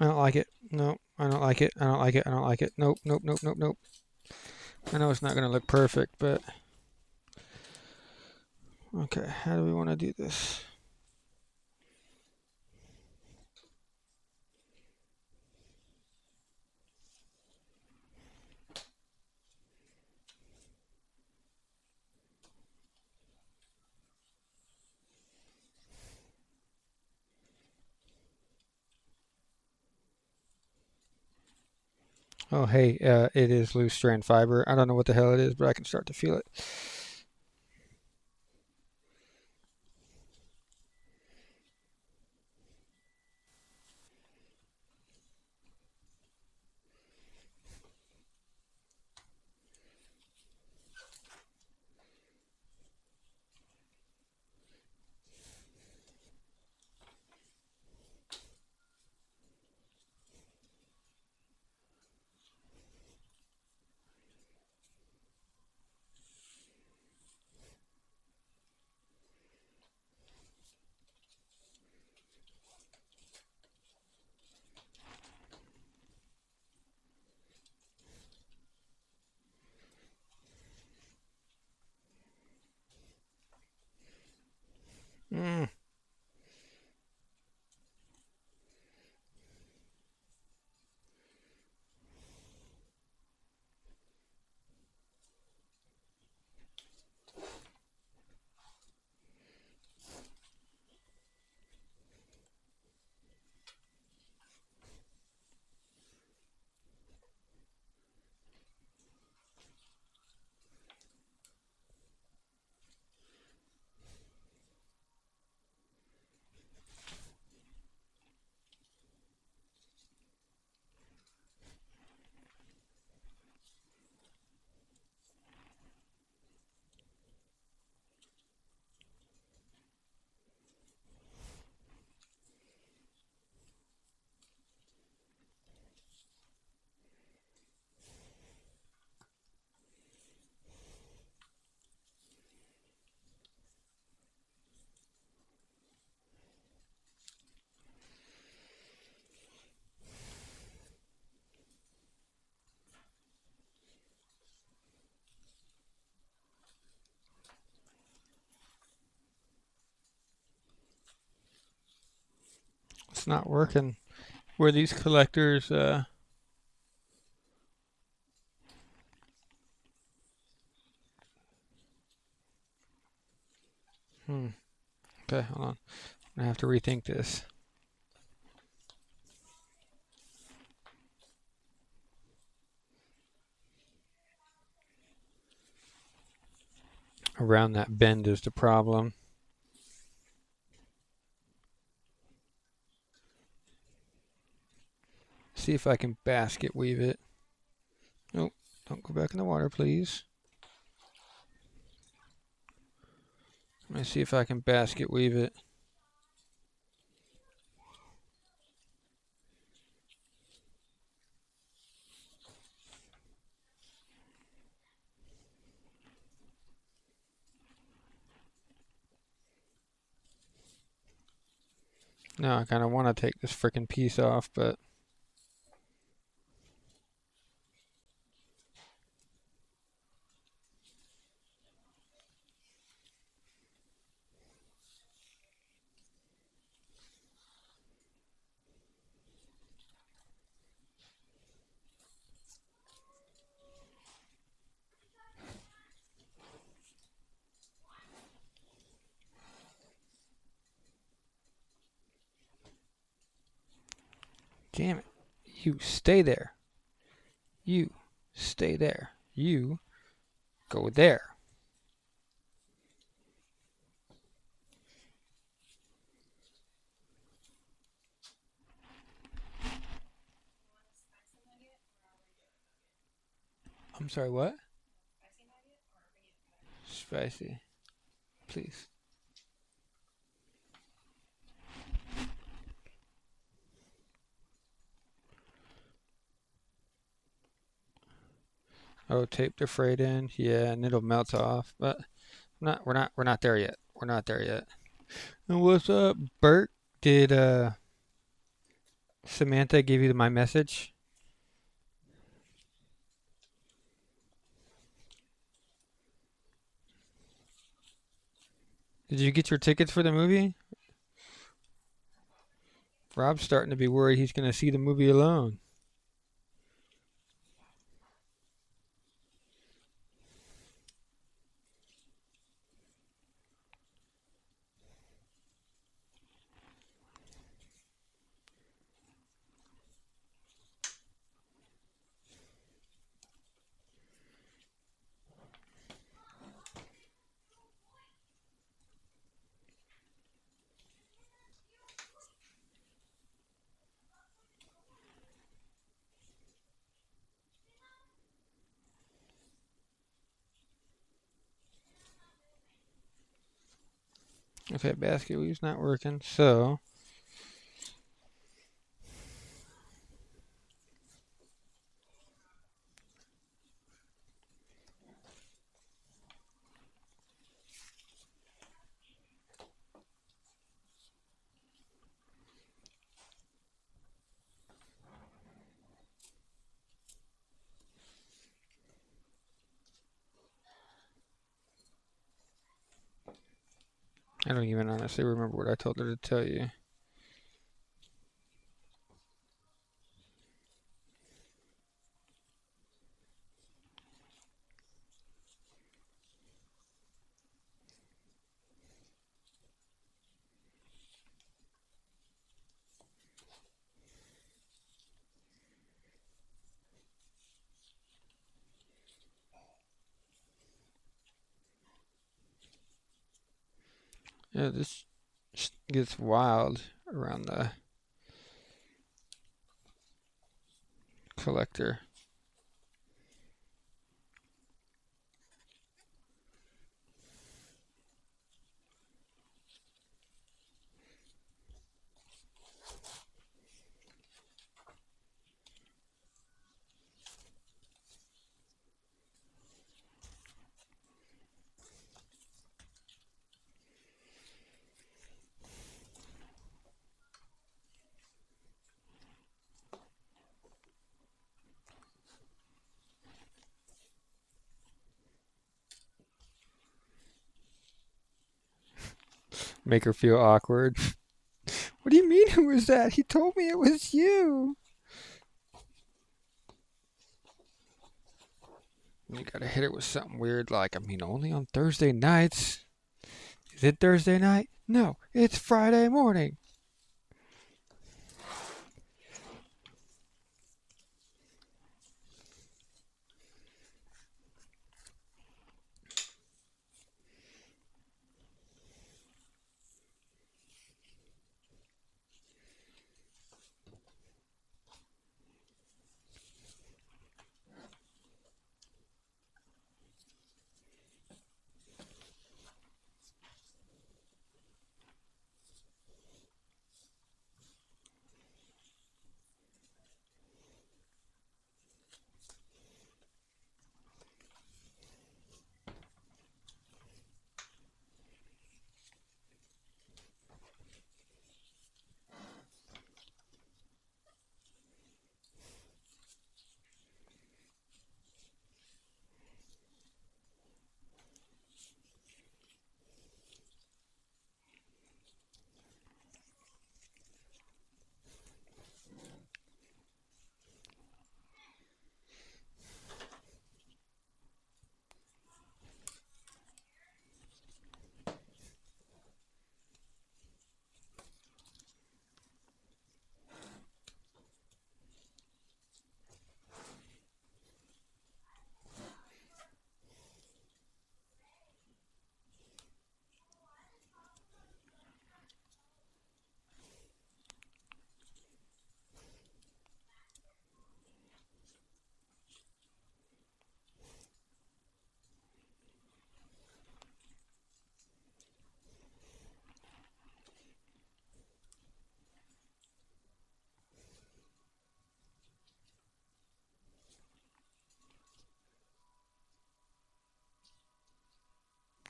I don't like it. No, I don't like it. I don't like it. I don't like it. Nope, nope, nope, nope, nope. I know it's not going to look perfect, but okay, how do we want to do this? Oh, hey, it is loose strand fiber. I don't know what the hell it is, but I can start to feel it. Mm. It's not working. Where these collectors, Okay, hold on. I'm gonna have to rethink this. Around that bend is the problem. See if I can basket weave it. Nope, don't go back in the water, please. Let me see if I can basket weave it. No, I kind of want to take this frickin' piece off, but damn it. You stay there. You stay there. You go there. I'm sorry, what? Spicy. Please. Oh, tape the freight in. Yeah, and it'll melt off. But we're not there yet. We're not there yet. And what's up, Bert? Did Samantha give you my message? Did you get your tickets for the movie? Rob's starting to be worried he's going to see the movie alone. Okay, basket weave's not working, so I don't even honestly remember what I told her to tell you. Yeah, this gets wild around the collector. Make her feel awkward. What do you mean who was that? He told me it was you. You gotta hit it with something weird like, I mean, only on Thursday nights. Is it Thursday night? No, it's Friday morning.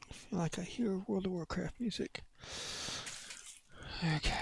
I feel like I hear World of Warcraft music. Okay.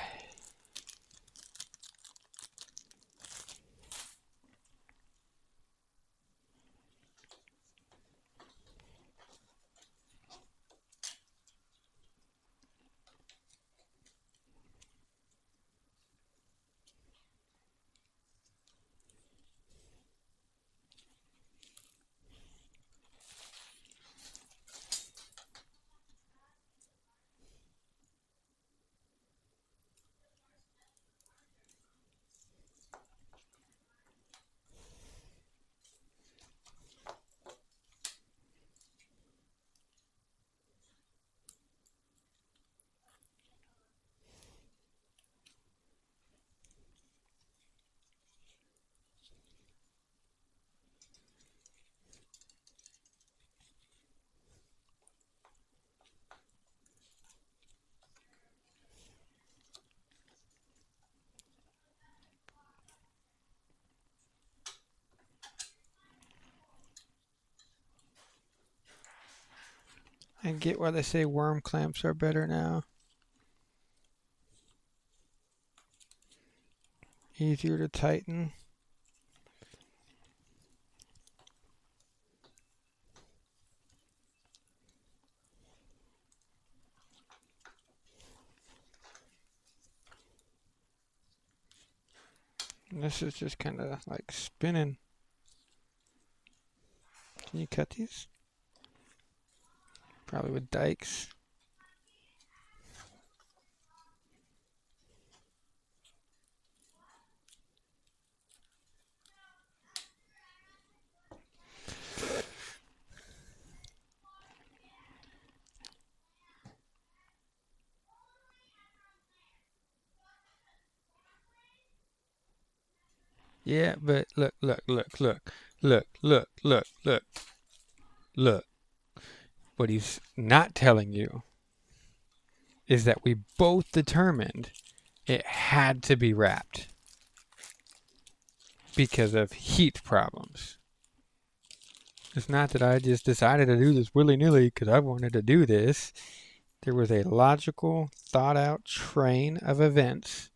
I get why they say worm clamps are better now. Easier to tighten. And this is just kind of like spinning. Can you cut these? Probably with dikes. Yeah, but look, look, look, look, look, look, look, look, look. What he's not telling you is that we both determined it had to be wrapped because of heat problems. It's not that I just decided to do this willy-nilly because I wanted to do this. There was a logical, thought-out train of events.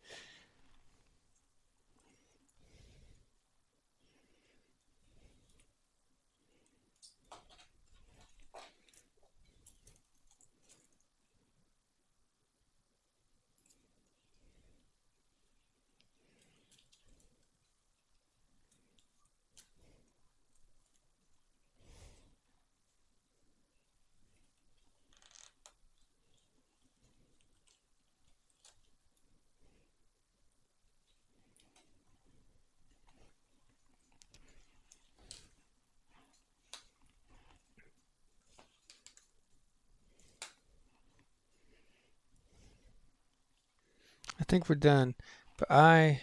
I think we're done, but I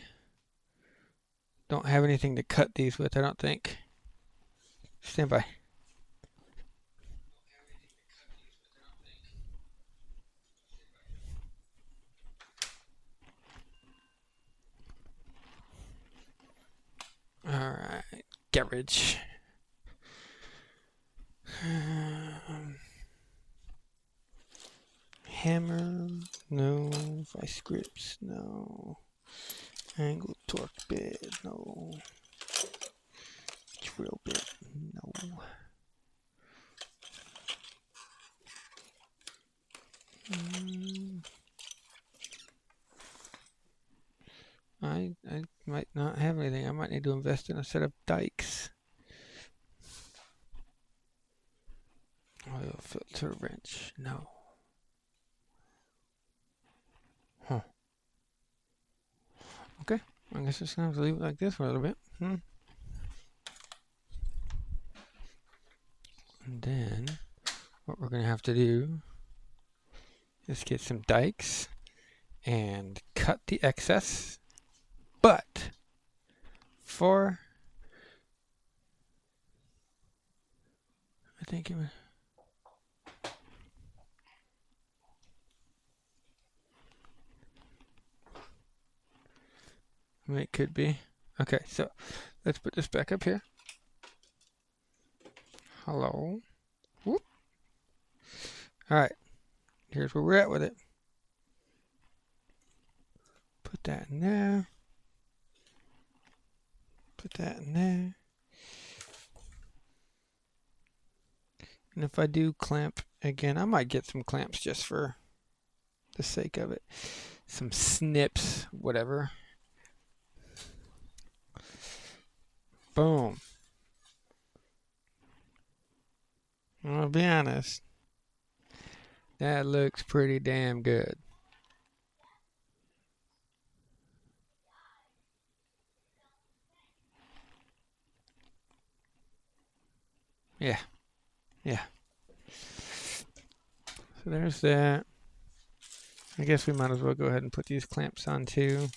don't have anything to cut these with, I don't think. Stand by. Alright, garage. Hammer, no. Vice grips, no. Angle torque bit, no. Drill bit, no. I might not have anything. I might need to invest in a set of dikes. Oil filter wrench, no. Huh. Okay, I guess it's gonna have to leave it like this for a little bit. And then what we're gonna have to do is get some dikes and cut the excess. But for I think it was it could be. Okay, so let's put this back up here. Hello. Whoop. Alright. Here's where we're at with it. Put that in there. Put that in there. And if I do clamp again, I might get some clamps just for the sake of it. Some snips, whatever. Boom. I'll be honest. That looks pretty damn good. Yeah. Yeah. So there's that. I guess we might as well go ahead and put these clamps on too.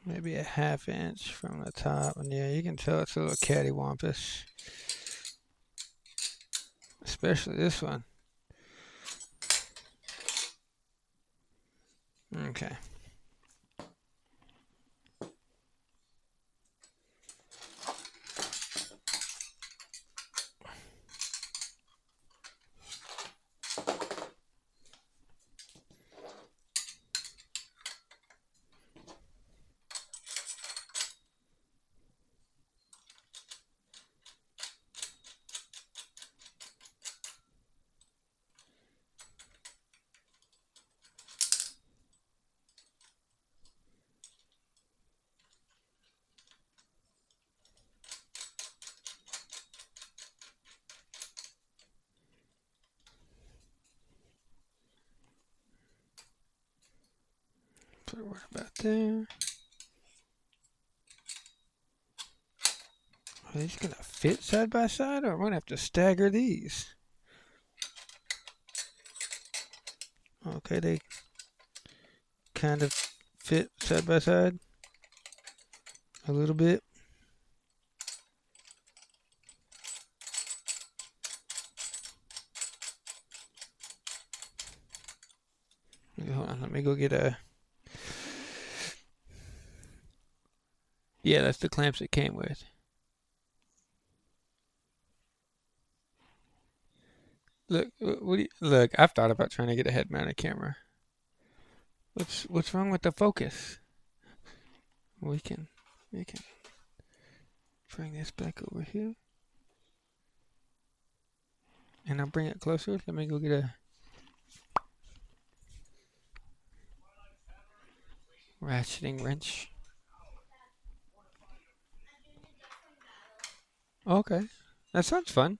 Maybe a ½ inch from the top. And yeah, you can tell it's a little cattywampus. Especially this one. Okay. Put it right about there. Are these gonna fit side by side, or I'm gonna have to stagger these? Okay, they kind of fit side by side a little bit. Hold on, let me go get a. Yeah, that's the clamps it came with. Look, look? I've thought about trying to get a head-mounted camera. What's wrong with the focus? We can bring this back over here. And I'll bring it closer. Let me go get a ratcheting wrench. Okay. That sounds fun.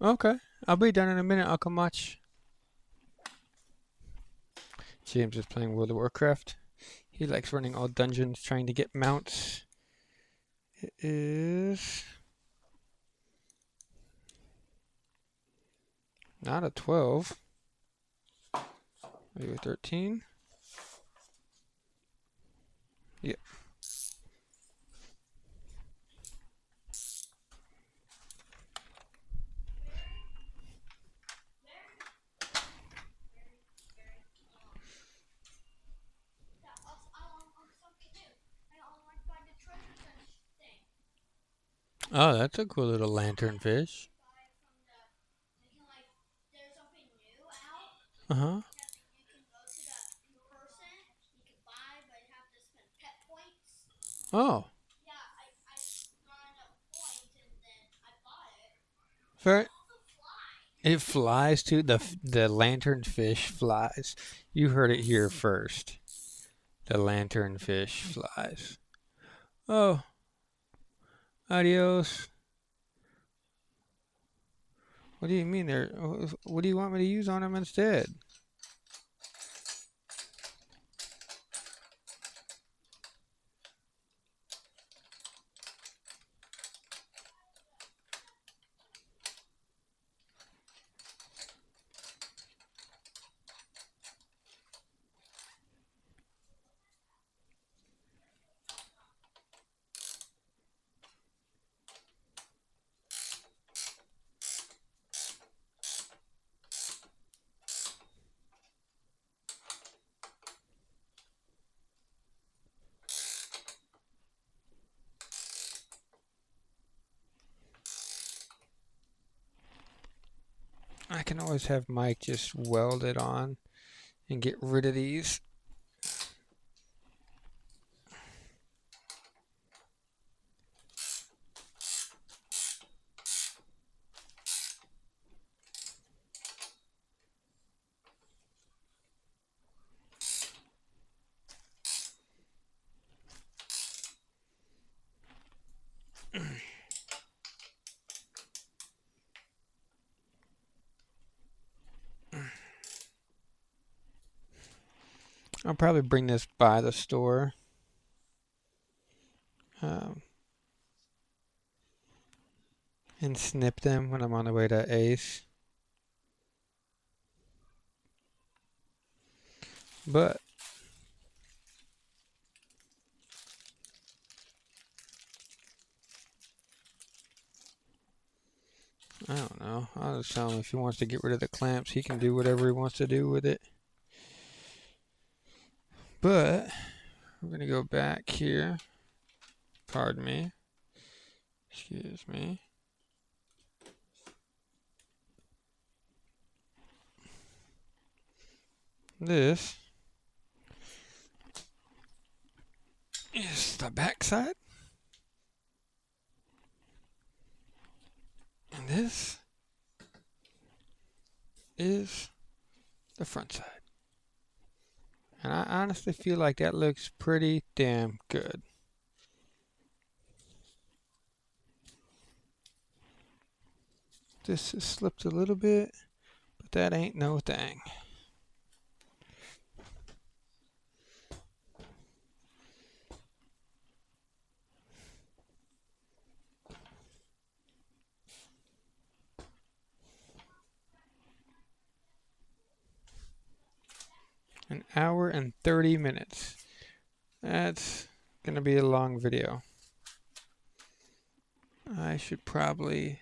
Okay. I'll be done in a minute. I'll come watch. James is playing World of Warcraft. He likes running all dungeons, trying to get mounts. It is not a 12. Maybe a 13. Yep. Oh, that's a cool little lanternfish. Uh-huh. Oh. Very. It flies too. The lanternfish flies. You heard it here first. The lanternfish flies. Oh. Adios. What do you mean there? What do you want me to use on him instead? I can always have Mike just weld it on and get rid of these. I'll probably bring this by the store. And snip them when I'm on the way to Ace. But I don't know. I'll just tell him if he wants to get rid of the clamps, he can do whatever he wants to do with it. But we're going to go back here. Pardon me. Excuse me. This is the back side. And this is the front side. And I honestly feel like that looks pretty damn good. This has slipped a little bit, but that ain't no thing. An hour and 30 minutes. That's gonna be a long video. I should probably